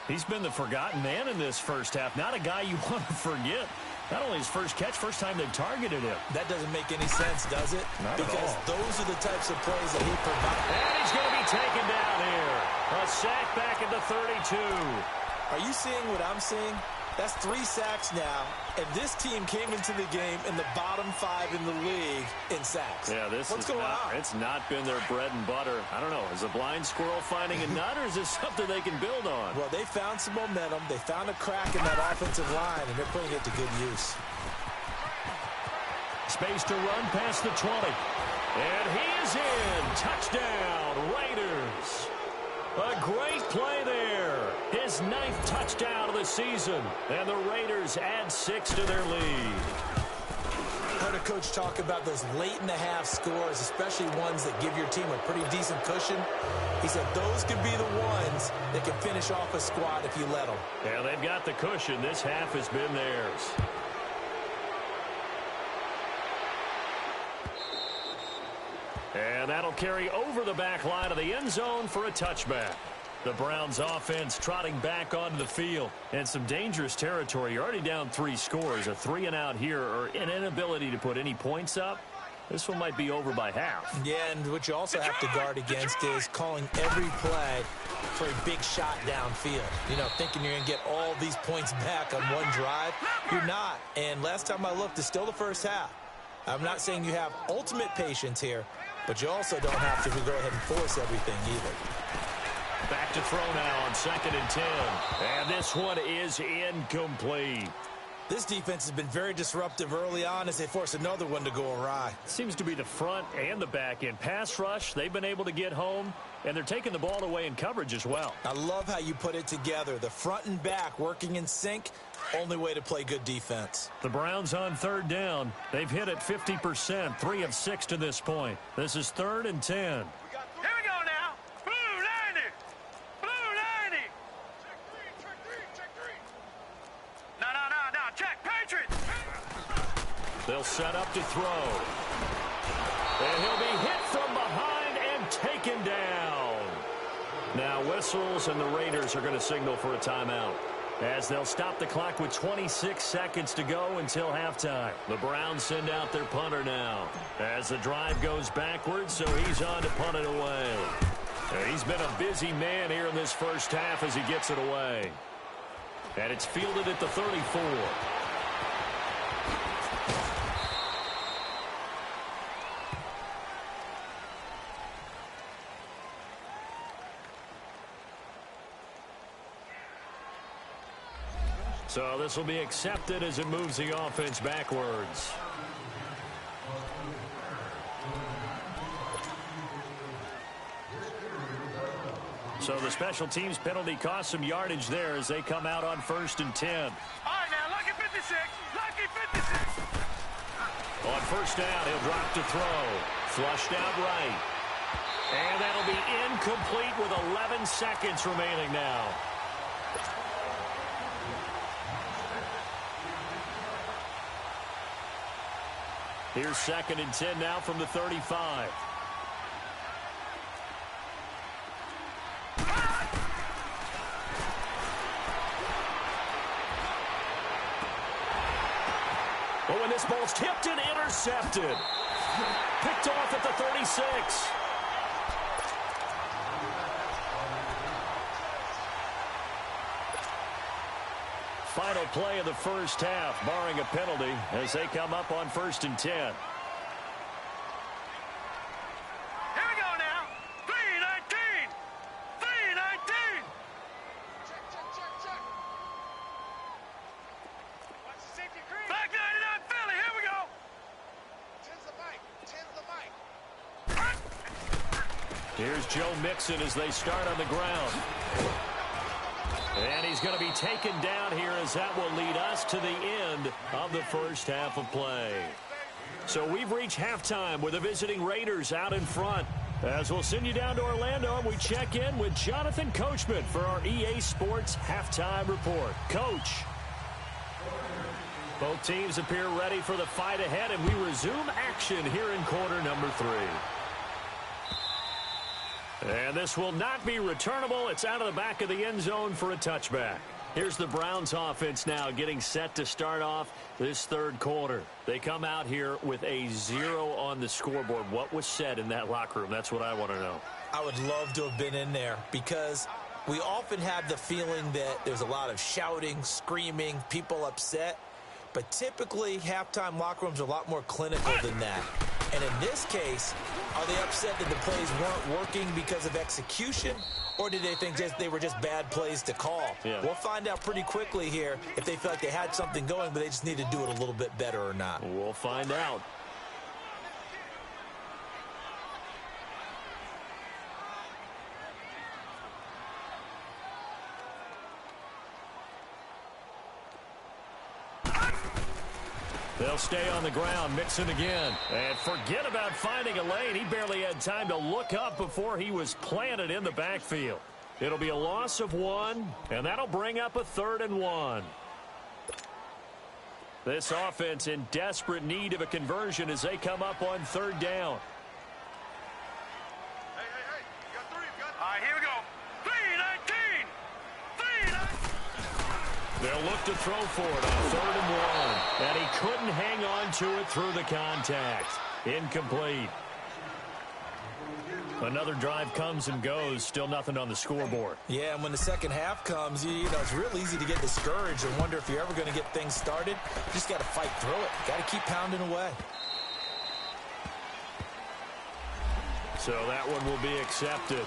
He's been the forgotten man in this first half. Not a guy you want to forget. Not only his first catch, first time they've targeted him. That doesn't make any sense, does it? Not because at all. Those are the types of plays that he provides. And he's going to be taken down here. A sack back at the 32. Are you seeing what I'm seeing? That's 3 sacks now, and this team came into the game in the bottom 5 in the league in sacks. Yeah, What's going on? It's not been their bread and butter. I don't know. Is a blind squirrel finding a nut, or is this something they can build on? Well, they found some momentum. They found a crack in that offensive line, and they're putting it to good use. Space to run past the 20. And he is in. Touchdown, Raiders. A great play there. His 9th touchdown of the season. And the Raiders add 6 to their lead. Heard a coach talk about those late-in-the-half scores, especially ones that give your team a pretty decent cushion. He said those could be the ones that can finish off a squad if you let them. Yeah, they've got the cushion. This half has been theirs. And that'll carry over the back line of the end zone for a touchback. The Browns offense trotting back onto the field. And some dangerous territory. You're already down 3 scores. A 3-and-out here, or an inability to put any points up. This one might be over by half. Yeah, and what you also have to guard against is calling every play for a big shot downfield. You know, thinking you're going to get all these points back on one drive. You're not. And last time I looked, it's still the first half. I'm not saying you have ultimate patience here, but you also don't have to go ahead and force everything either. Back to throw now on 2nd and 10. And this one is incomplete. This defense has been very disruptive early on as they force another one to go awry. Seems to be the front and the back end. Pass rush, they've been able to get home, and they're taking the ball away in coverage as well. I love how you put it together. The front and back working in sync, only way to play good defense. The Browns on third down. They've hit it 50%, 3 of 6 to this point. This is 3rd and 10. Here we go now. Blue 90. Blue 90. Check three. No. Check. Patriots. They'll set up to throw. And he'll be hit from behind and taken down. Now whistles, and the Raiders are going to signal for a timeout, as they'll stop the clock with 26 seconds to go until halftime. The Browns send out their punter now, as the drive goes backwards, so he's on to punt it away. And he's been a busy man here in this first half as he gets it away. And it's fielded at the 34. So this will be accepted as it moves the offense backwards. So the special teams penalty cost some yardage there as they come out on 1st and 10. All right, now, lucky 56. Lucky 56. On 1st down, he'll drop to throw. Flushed out right. And that'll be incomplete with 11 seconds remaining now. Here's 2nd and 10 now from the 35. But when this ball's tipped and intercepted. Picked off at the 36. Final play of the first half, barring a penalty, as they come up on 1st and 10. Here we go now. 3-19. 3-19. Check. Watch the safety cream. Black 99 Philly. Here we go. 10's the mic. Here's Joe Mixon as they start on the ground. And he's going to be taken down here, as that will lead us to the end of the first half of play. So we've reached halftime with the visiting Raiders out in front. As we'll send you down to Orlando, and we check in with Jonathan Coachman for our EA Sports Halftime Report. Coach. Both teams appear ready for the fight ahead, and we resume action here in quarter number 3. And this will not be returnable. It's out of the back of the end zone for a touchback. Here's the Browns offense now getting set to start off this third quarter. They come out here with a 0 on the scoreboard. What was said in that locker room? That's what I want to know. I would love to have been in there, because we often have the feeling that there's a lot of shouting, screaming, people upset. But typically, halftime locker rooms are a lot more clinical than that. And in this case, are they upset that the plays weren't working because of execution, or did they think they were just bad plays to call? Yeah. We'll find out pretty quickly here if they feel like they had something going, but they just need to do it a little bit better or not. We'll find out. They'll stay on the ground. Mixon again. And forget about finding a lane. He barely had time to look up before he was planted in the backfield. It'll be a loss of 1, and that'll bring up a 3rd and 1. This offense in desperate need of a conversion as they come up on 3rd down. Hey. You got 3. All right, here we go. 3-19. 3-19. They'll look to throw for it on 3rd and 1. And he couldn't hang on to it through the contact. Incomplete. Another drive comes and goes. Still nothing on the scoreboard. Yeah, and when the second half comes, you know, it's real easy to get discouraged and wonder if you're ever going to get things started. You just got to fight through it. Got to keep pounding away. So that one will be accepted.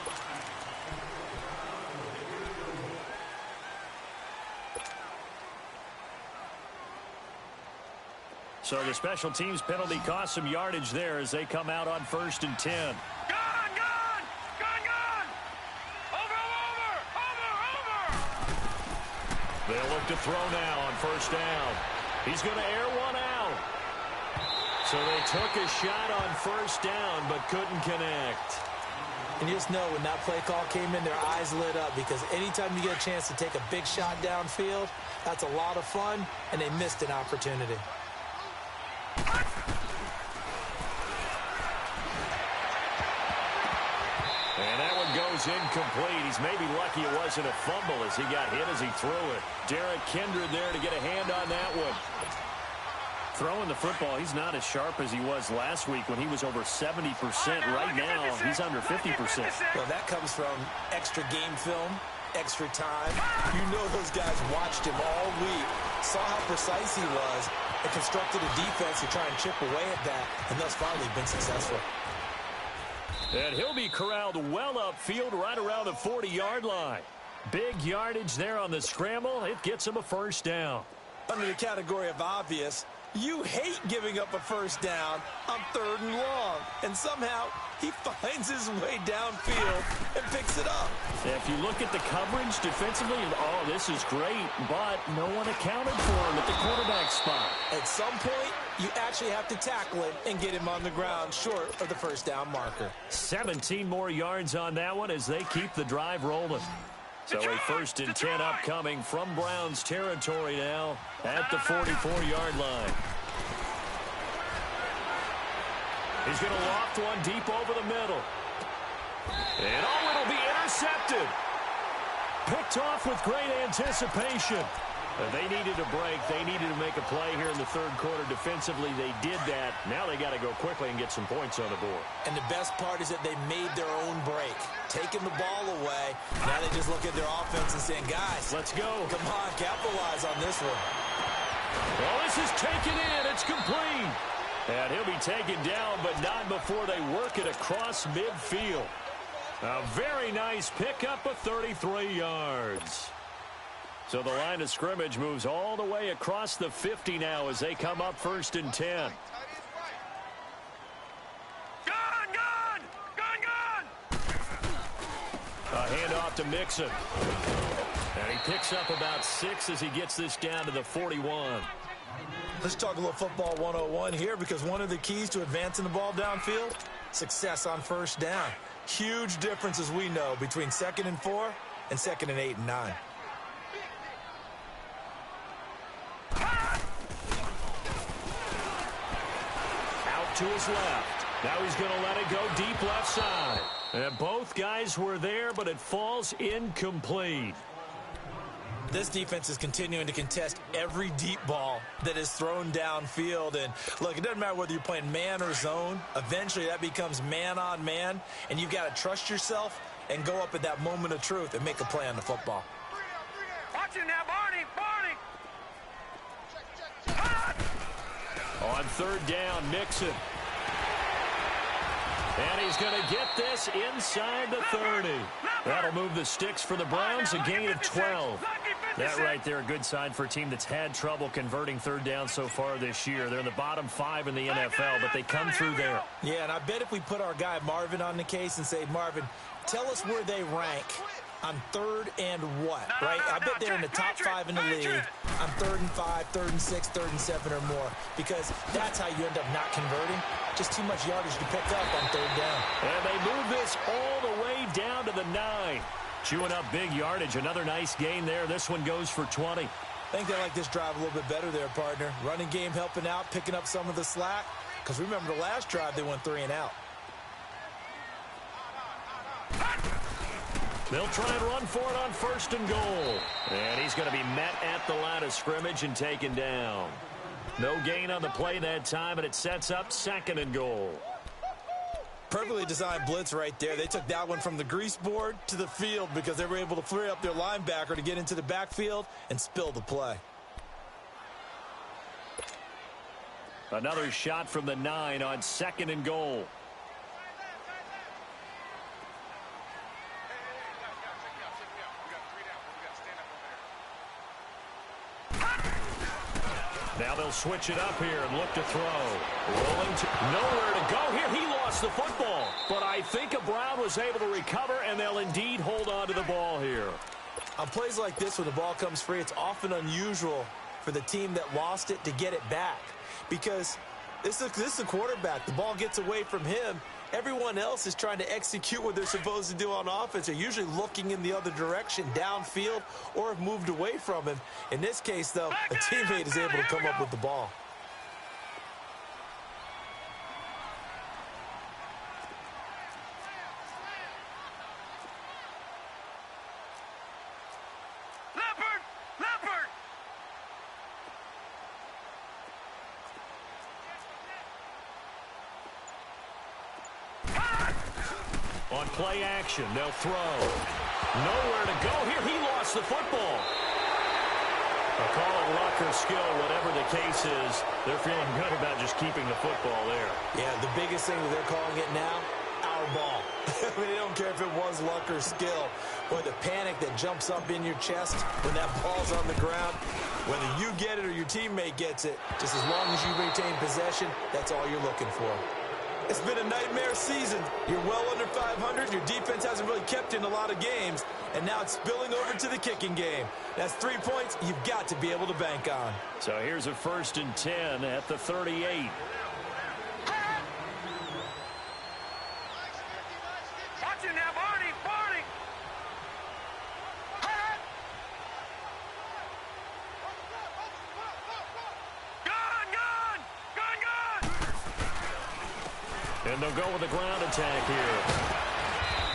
So the special teams penalty cost some yardage there as they come out on 1st and 10. Gone! Over! They'll look to throw now on 1st down. He's going to air one out. So they took a shot on 1st down but couldn't connect. And you just know when that play call came in, their eyes lit up because anytime you get a chance to take a big shot downfield, that's a lot of fun, and they missed an opportunity. And that one goes incomplete. He's maybe lucky it wasn't a fumble as he got hit as he threw it. Derek Kindred there to get a hand on that one. Throwing the football, he's not as sharp as he was last week when he was over 70%. Right now, he's under 50%. Well, that comes from extra game film, extra time. You know those guys watched him all week, saw how precise he was, and constructed a defense to try and chip away at that, and thus far they've been successful. And he'll be corralled well upfield right around the 40-yard line. Big yardage there on the scramble. It gets him a 1st down. Under the category of obvious, you hate giving up a 1st down on 3rd and long. And somehow he finds his way downfield and picks it up. If you look at the coverage defensively, oh, this is great, but no one accounted for him at the quarterback spot. At some point, you actually have to tackle him and get him on the ground short of the 1st down marker. 17 more yards on that one as they keep the drive rolling. So a 1st and 10 upcoming from Browns territory now at the 44-yard line. He's going to loft one deep over the middle. And oh, it'll be intercepted. Picked off with great anticipation. They needed a break. They needed to make a play here in the 3rd quarter. Defensively, they did that. Now they got to go quickly and get some points on the board. And the best part is that they made their own break. Taking the ball away. Now they just look at their offense and saying, guys, let's go. Come on, capitalize on this one. Well, this is taken in. It's complete. And he'll be taken down, but not before they work it across midfield. A very nice pickup of 33 yards. So the line of scrimmage moves all the way across the 50 now as they come up 1st and 10. Gone! A handoff to Mixon. And he picks up about 6 as he gets this down to the 41. Let's talk a little football 101 here because one of the keys to advancing the ball downfield, success on 1st down. Huge difference, as we know, between 2nd and 4 and 2nd and 8 and 9. To his left. Now he's going to let it go deep left side. And both guys were there, but it falls incomplete. This defense is continuing to contest every deep ball that is thrown downfield. And, look, it doesn't matter whether you're playing man or zone. Eventually that becomes man on man, and you've got to trust yourself and go up at that moment of truth and make a play on the football. Watch it now, Barney! On 3rd down, Mixon. And he's going to get this inside the 30. That'll move the sticks for the Browns, a gain of 12. That right there, a good sign for a team that's had trouble converting 3rd down so far this year. They're in the bottom 5 in the NFL, but they come through there. Yeah, and I bet if we put our guy Marvin on the case and say, Marvin, tell us where they rank on 3rd and what, right? I bet they're in the top 5 in the league on 3rd and 5, 3rd and 6, 3rd and 7 or more, because that's how you end up not converting. Just too much yardage to pick up on 3rd down. And they move this all the way down to the 9. Chewing up big yardage. Another nice gain there. This one goes for 20. I think they like this drive a little bit better there, partner. Running game helping out, picking up some of the slack. Because remember the last drive, they went 3 and out. They'll try and run for it on 1st and goal. And he's going to be met at the line of scrimmage and taken down. No gain on the play that time, and it sets up 2nd and goal. Perfectly designed blitz right there. They took that one from the grease board to the field because they were able to free up their linebacker to get into the backfield and spill the play. Another shot from the 9 on 2nd and goal. Now they'll switch it up here and look to throw. Rolling to nowhere to go here. He lost the football. But I think Brown was able to recover, and they'll indeed hold on to the ball here. On plays like this, when the ball comes free, it's often unusual for the team that lost it to get it back. Because this is the quarterback. The ball gets away from him. Everyone else is trying to execute what they're supposed to do on offense. They're usually looking in the other direction, downfield, or have moved away from him. In this case, though, a teammate is able to come up with the ball. On play action, they'll throw. Nowhere to go here. He lost the football. A call it luck or skill, whatever the case is, they're feeling good about just keeping the football there. Yeah, the biggest thing that they're calling it now, our ball. I mean, they don't care if it was luck or skill. Boy, the panic that jumps up in your chest when that ball's on the ground, whether you get it or your teammate gets it, just as long as you retain possession, that's all you're looking for. It's been a nightmare season. You're well under 500. Your defense hasn't really kept in a lot of games. And now it's spilling over to the kicking game. That's 3 points you've got to be able to bank on. So here's a 1st and 10 at the 38. Watch it now, Barney, Barney. Gun. And they'll go with the ground attack here.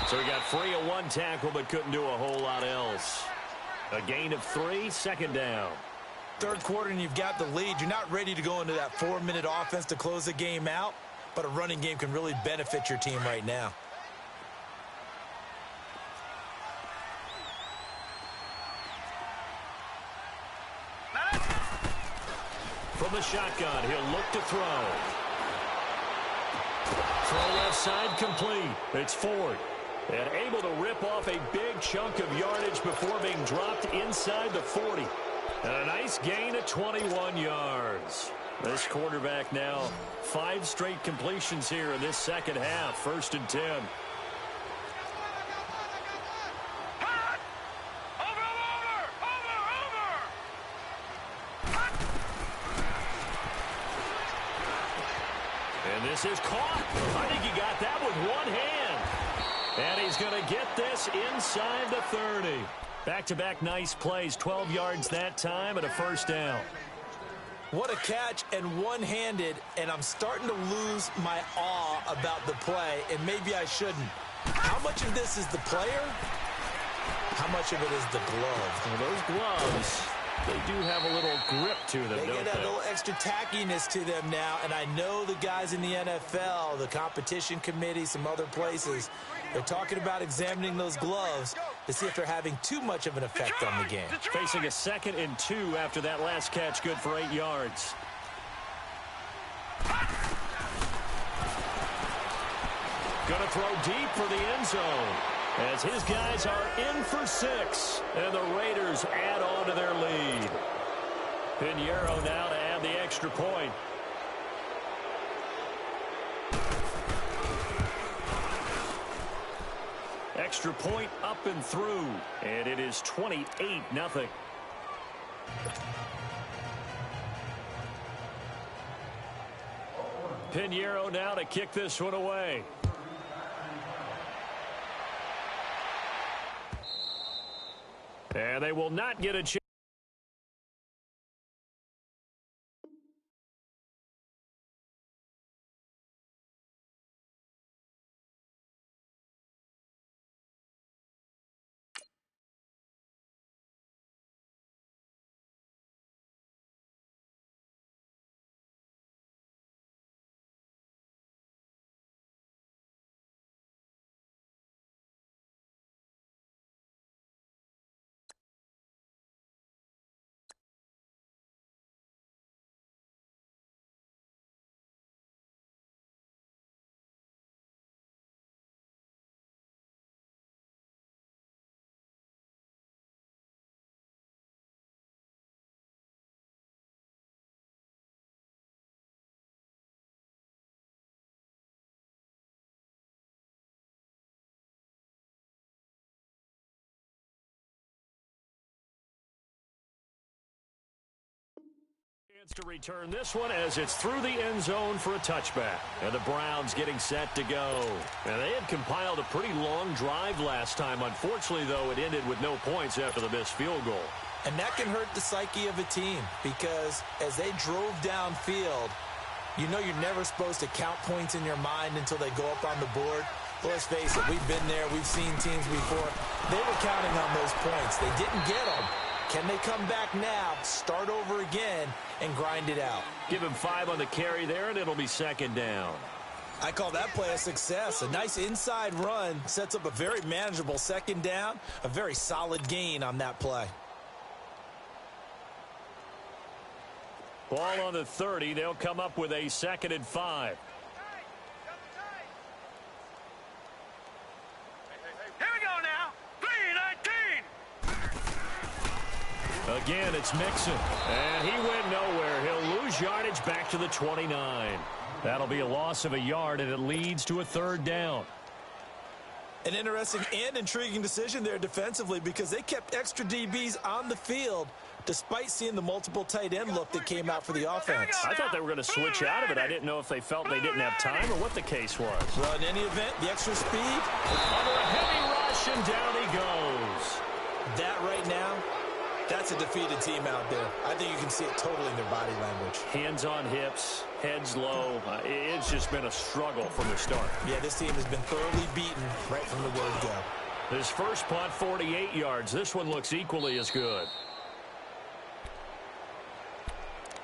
So he got free of one tackle but couldn't do a whole lot else. A gain of 3, 2nd down. Third quarter and you've got the lead. You're not ready to go into that 4-minute offense to close the game out, but a running game can really benefit your team right now. From the shotgun, he'll look to throw. Throw left side complete. It's Ford. And able to rip off a big chunk of yardage before being dropped inside the 40. And a nice gain of 21 yards. This quarterback now 5 straight completions here in this second half. 1st and 10. And this is caught. I think he got that with one hand. And he's going to get this inside the 30. Back-to-back nice plays. 12 yards that time and a 1st down. What a catch and one-handed, and I'm starting to lose my awe about the play, and maybe I shouldn't. How much of this is the player? How much of it is the glove? Well, those gloves, they do have a little grip to them, They don't get that little extra tackiness to them now, and I know the guys in the NFL, the competition committee, some other places, they're talking about examining those gloves to see if they're having too much of an effect on the game. Facing a 2nd and 2 after that last catch, good for 8 yards. Going to throw deep for the end zone as his guys are in for 6, and the Raiders add on to their lead. Pinheiro now to add the extra point. Extra point up and through, and it is 28-0. Pinheiro now to kick this one away. And they will not get a chance. To return this one as it's through the end zone for a touchback. And the Browns getting set to go. And they had compiled a pretty long drive last time. Unfortunately, though, it ended with no points after the missed field goal. And that can hurt the psyche of a team because as they drove downfield, you know you're never supposed to count points in your mind until they go up on the board. Well, let's face it, we've been there. We've seen teams before. They were counting on those points. They didn't get them. Can they come back now, start over again, and grind it out? Give him 5 on the carry there, and it'll be second down. I call that play a success. A nice inside run sets up a very manageable second down, a very solid gain on that play. Ball on the 30. They'll come up with a 2nd and 5. Here we go now. 3-19. Again, it's Mixon. And he went nowhere. He'll lose yardage back to the 29. That'll be a loss of a yard, and it leads to a 3rd down. An interesting and intriguing decision there defensively because they kept extra DBs on the field despite seeing the multiple tight end look that came out for the offense. I thought they were going to switch out of it. I didn't know if they felt they didn't have time or what the case was. Well, in any event, the extra speed. Under a heavy rush, and down he goes. That right now, that's a defeated team out there. I think you can see it totally in their body language. Hands on hips, heads low. It's just been a struggle from the start. Yeah, this team has been thoroughly beaten right from the word go. His first punt, 48 yards. This one looks equally as good.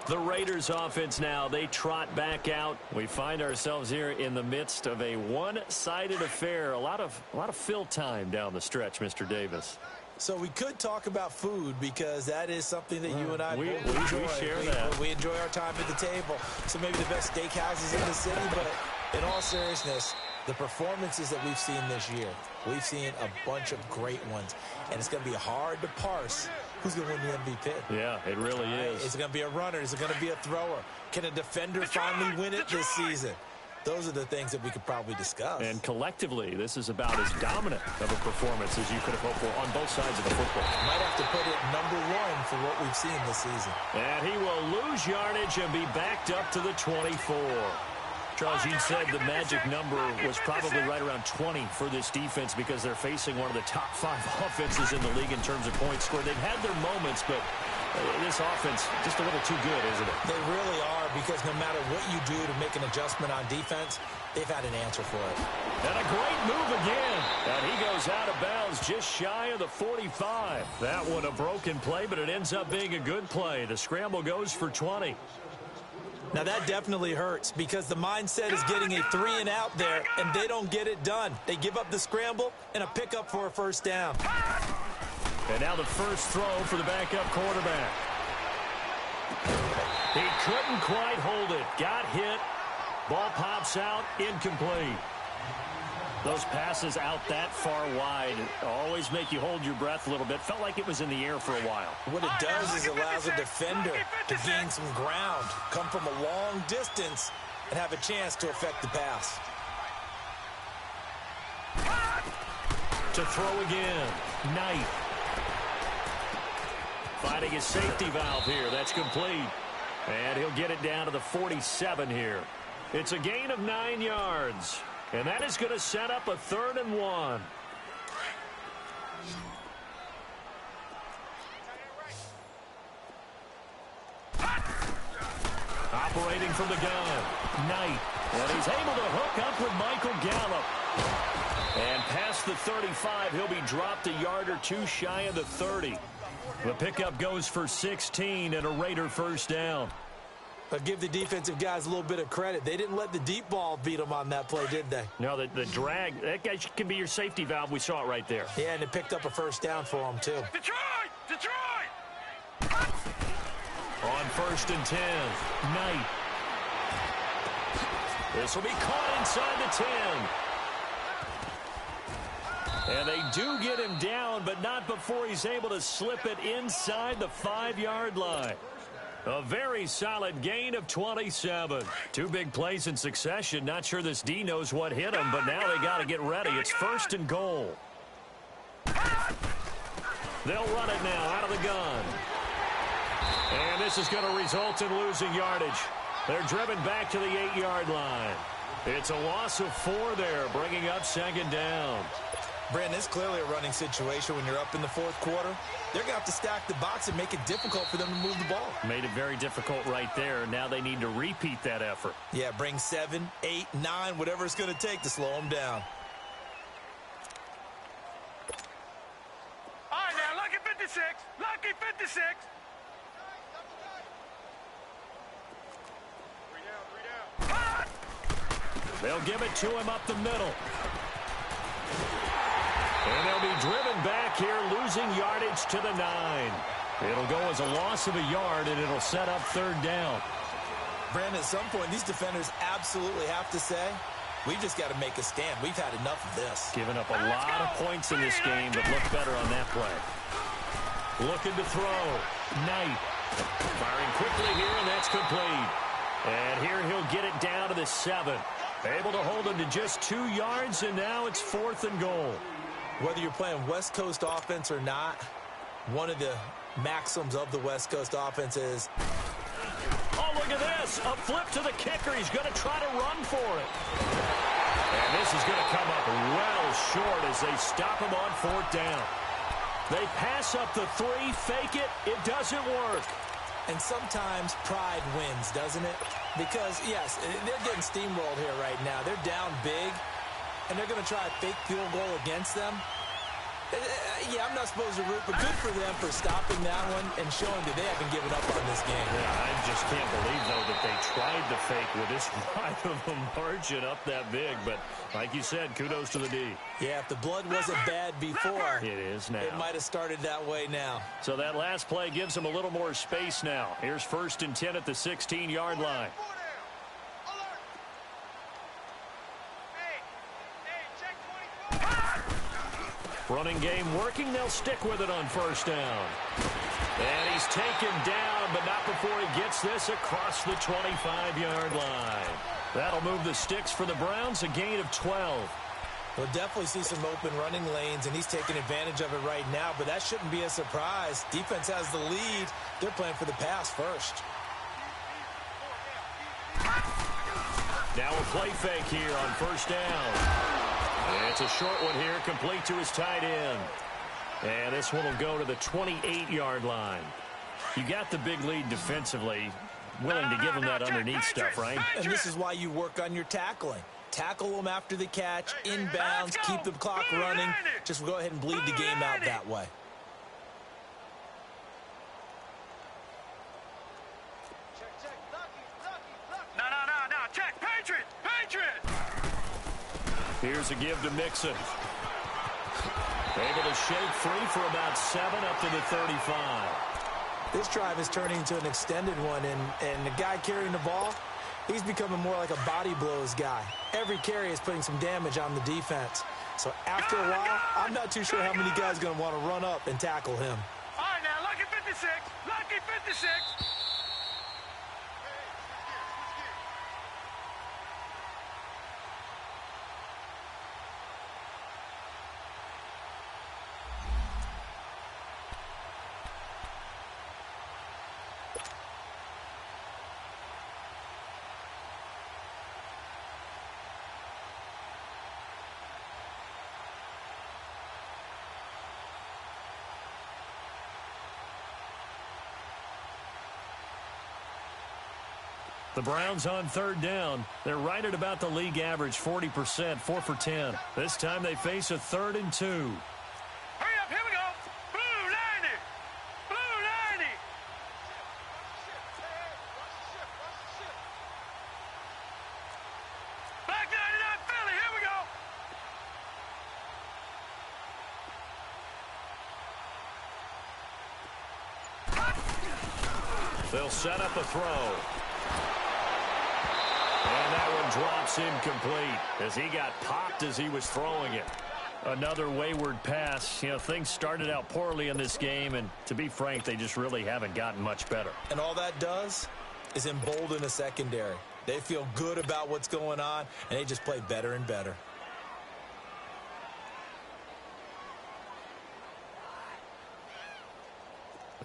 The Raiders offense now, they trot back out. We find ourselves here in the midst of a one-sided affair. A lot of fill time down the stretch, Mr. Davis. So we could talk about food because that is something that you and I both enjoy. We share that. We enjoy our time at the table. So maybe the best steakhouses in the city, but in all seriousness, the performances that we've seen this year, we've seen a bunch of great ones. And it's going to be hard to parse who's going to win the MVP. Yeah, it really is. Is it going to be a runner? Is it going to be a thrower? Can a defender finally win it this season? Those are the things that we could probably discuss. And collectively, this is about as dominant of a performance as you could have hoped for on both sides of the football. Might have to put it #1 for what we've seen this season. And he will lose yardage and be backed up to the 24. Charles, you said the magic number was probably right around 20 for this defense because they're facing one of the top 5 offenses in the league in terms of points scored. They've had their moments, but this offense just a little too good, isn't it? They really are because no matter what you do to make an adjustment on defense, they've had an answer for it. And a great move again. And he goes out of bounds just shy of the 45. That one a broken play, but it ends up being a good play. The scramble goes for 20. Now that definitely hurts because the mindset is getting a 3 and out there, and they don't get it done. They give up the scramble and a pickup for a first down. And now the first throw for the backup quarterback. He couldn't quite hold it. Got hit. Ball pops out. Incomplete. Those passes out that far wide always make you hold your breath a little bit. Felt like it was in the air for a while. What it does is it allows a defender to gain some ground, come from a long distance, and have a chance to affect the pass. To throw again. Knight. Finding his safety valve here. That's complete. And he'll get it down to the 47 here. It's a gain of 9 yards. And that is going to set up a 3rd and 1. Operating from the gun. Knight. And he's able to hook up with Michael Gallup. And past the 35, he'll be dropped a yard or two shy of the 30. The pickup goes for 16 and a Raider first down. But give the defensive guys a little bit of credit. They didn't let the deep ball beat them on that play, did they? No, the drag, that guy can be your safety valve. We saw it right there. Yeah, and it picked up a first down for them, too. Detroit! Detroit! On 1st and 10, Knight. This will be caught inside the 10. And they do get him down, but not before he's able to slip it inside the 5-yard line. A very solid gain of 27. 2 big plays in succession. Not sure this D knows what hit him, but now they got to get ready. It's 1st and goal. They'll run it now out of the gun. And this is going to result in losing yardage. They're driven back to the 8-yard line. It's a loss of 4 there, bringing up second down. Brandon, it's clearly a running situation when you're up in the fourth quarter. They're going to have to stack the box and make it difficult for them to move the ball. Made it very difficult right there. Now they need to repeat that effort. Yeah, bring 7, 8, 9, whatever it's going to take to slow them down. All right, now, lucky 56. Lucky 56. They'll give it to him up the middle. And they'll be driven back here, losing yardage to the 9. It'll go as a loss of a yard, and it'll set up third down. Brandon, at some point, these defenders absolutely have to say, we've just got to make a stand. We've had enough of this. Giving up a lot of points in this game, but look better on that play. Looking to throw. Knight. Firing quickly here, and that's complete. And here he'll get it down to the 7. Able to hold him to just 2 yards, and now it's 4th and goal. Whether you're playing West Coast offense or not, one of the maxims of the West Coast offense is... Oh, look at this. A flip to the kicker. He's going to try to run for it. And this is going to come up well short as they stop him on 4th down. They pass up the 3, fake it. It doesn't work. And sometimes pride wins, doesn't it? Because, yes, they're getting steamrolled here right now. They're down big, and they're going to try a fake field goal against them. Yeah, I'm not supposed to root, but good for them for stopping that one and showing that they haven't given up on this game. Yeah, I just can't believe, though, that they tried the fake with this wide of a margin up that big. But like you said, kudos to the D. Yeah, if the blood wasn't bad before, it is now. It might have started that way now. So that last play gives them a little more space now. Here's 1st and 10 at the 16-yard line. Running game working. They'll stick with it on 1st down. And he's taken down, but not before he gets this across the 25-yard line. That'll move the sticks for the Browns, a gain of 12. We'll definitely see some open running lanes, and he's taking advantage of it right now, but that shouldn't be a surprise. Defense has the lead. They're playing for the pass first. Now a play fake here on 1st down. It's a short one here, complete to his tight end. And this one will go to the 28-yard line. You got the big lead defensively, willing to give him that underneath stuff, right? And this is why you work on your tackling. Tackle them after the catch, inbounds, keep the clock running. Just go ahead and bleed the game out that way. No, check, Patriot! Here's a give to Mixon. Able to shake free for about 7 up to the 35. This drive is turning into an extended one, and the guy carrying the ball, he's becoming more like a body blows guy. Every carry is putting some damage on the defense. So after a while, I'm not too sure how many guys are going to want to run up and tackle him. All right, now, lucky 56. Lucky 56. The Browns on 3rd down. They're right at about the league average, 40%, 4 for 10. This time they face a 3rd and 2. Hurry up, here we go. Blue 90. Blue 90. Black 99 Philly, here we go. They'll set up a throw. And that one drops incomplete as he got popped as he was throwing it. Another wayward pass. You know, things started out poorly in this game, and to be frank, they just really haven't gotten much better. And all that does is embolden the secondary. They feel good about what's going on, and they just play better and better.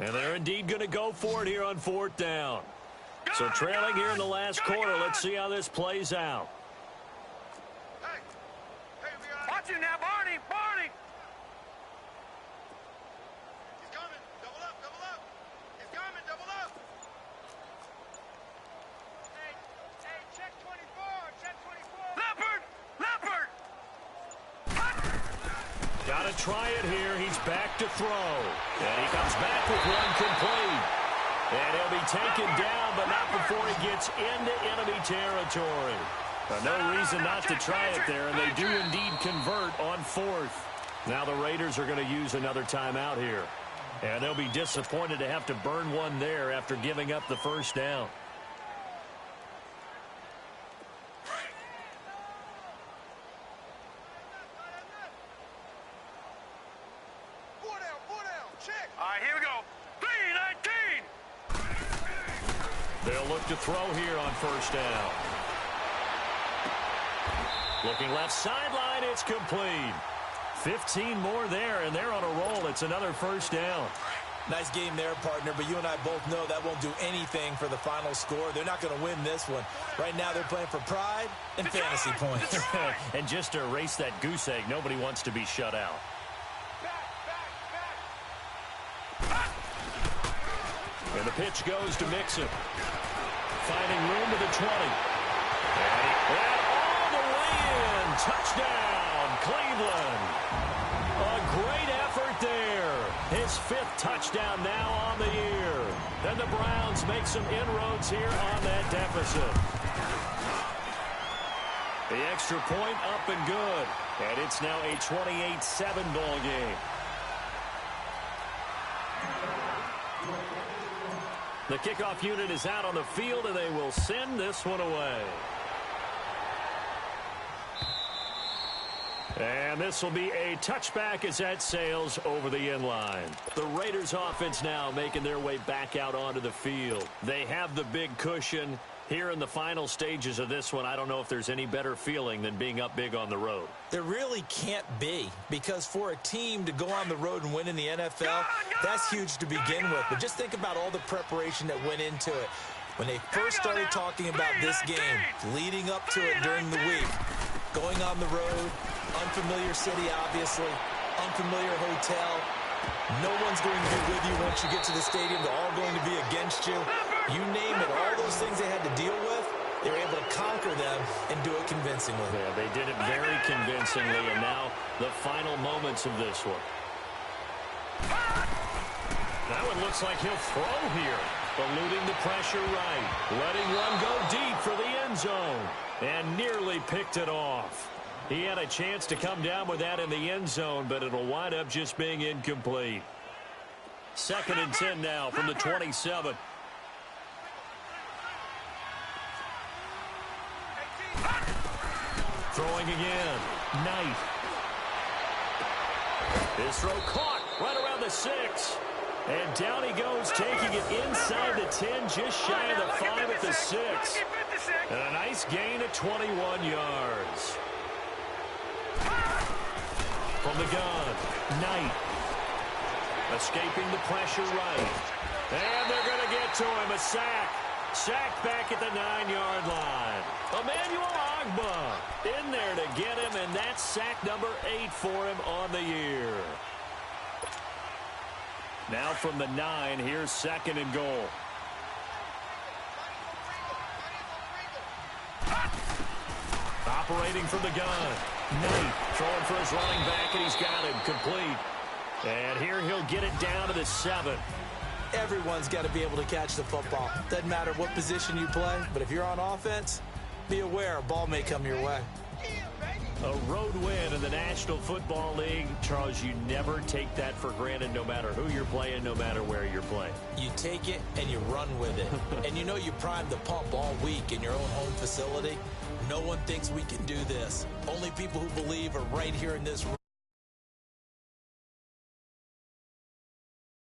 And they're indeed going to go for it here on 4th down. So trailing here in the last quarter. Let's see how this plays out. Watch it now, Barney. Barney. He's coming. Double up, double up. He's coming, double up. Hey, check 24. Check 24. Leopard. Leopard. Got to try it here. He's back to throw. And he comes back with one complete. And he'll be taken down, but not before he gets into enemy territory. No reason not to try it there, and they do indeed convert on 4th. Now the Raiders are going to use another timeout here. And they'll be disappointed to have to burn one there after giving up the first down. All right, here we go. 3-19. They'll look to throw here on first down. Looking left sideline, it's complete. 15 more there, and they're on a roll. It's another first down. Nice game there, partner, but you and I both know that won't do anything for the final score. They're not going to win this one. Right now they're playing for pride and fantasy points. And just to erase that goose egg, nobody wants to be shut out. And the pitch goes to Mixon. Finding room to the 20. And all the way in. Touchdown, Cleveland. A great effort there. His 5th touchdown now on the year. Then the Browns make some inroads here on that deficit. The extra point up and good. And it's now a 28-7 ball game. The kickoff unit is out on the field, and they will send this one away. And this will be a touchback as that sails over the end line. The Raiders offense now making their way back out onto the field. They have the big cushion. Here in the final stages of this one, I don't know if there's any better feeling than being up big on the road. There really can't be, because for a team to go on the road and win in the NFL, that's huge to begin with. But just think about all the preparation that went into it. When they first started talking about this game, leading up to it during the week, going on the road, unfamiliar city, obviously, unfamiliar hotel. No one's going to be with you once you get to the stadium. They're all going to be against you. You name it, all those things they had to deal with, they were able to conquer them and do it convincingly. Yeah, they did it very convincingly, and now the final moments of this one. That one looks like he'll throw here. Eluding the pressure right. Letting one go deep for the end zone. And nearly picked it off. He had a chance to come down with that in the end zone, but it'll wind up just being incomplete. 2nd and 10 now from the 27. Throwing again. Knight. His throw caught right around the 6. And down he goes, taking it inside the 10, just shy of the 5 at the 6. And a nice gain of 21 yards. From the gun, Knight. Escaping the pressure right. And they're going to get to him. A sack. Sacked back at the 9-yard line. Emmanuel Ogbah in there to get him, and that's sack number 8 for him on the year. Now from the 9, here's 2nd and goal. Operating from the gun. Knight throwing for his running back, and he's got him complete. And here he'll get it down to the 7. Everyone's got to be able to catch the football. Doesn't matter what position you play, but if you're on offense, be aware a ball may come your way. A road win in the National Football League. Charles, you never take that for granted, no matter who you're playing, no matter where you're playing. You take it and you run with it. And you know you primed the pump all week in your own home facility. No one thinks we can do this. Only people who believe are right here in this room.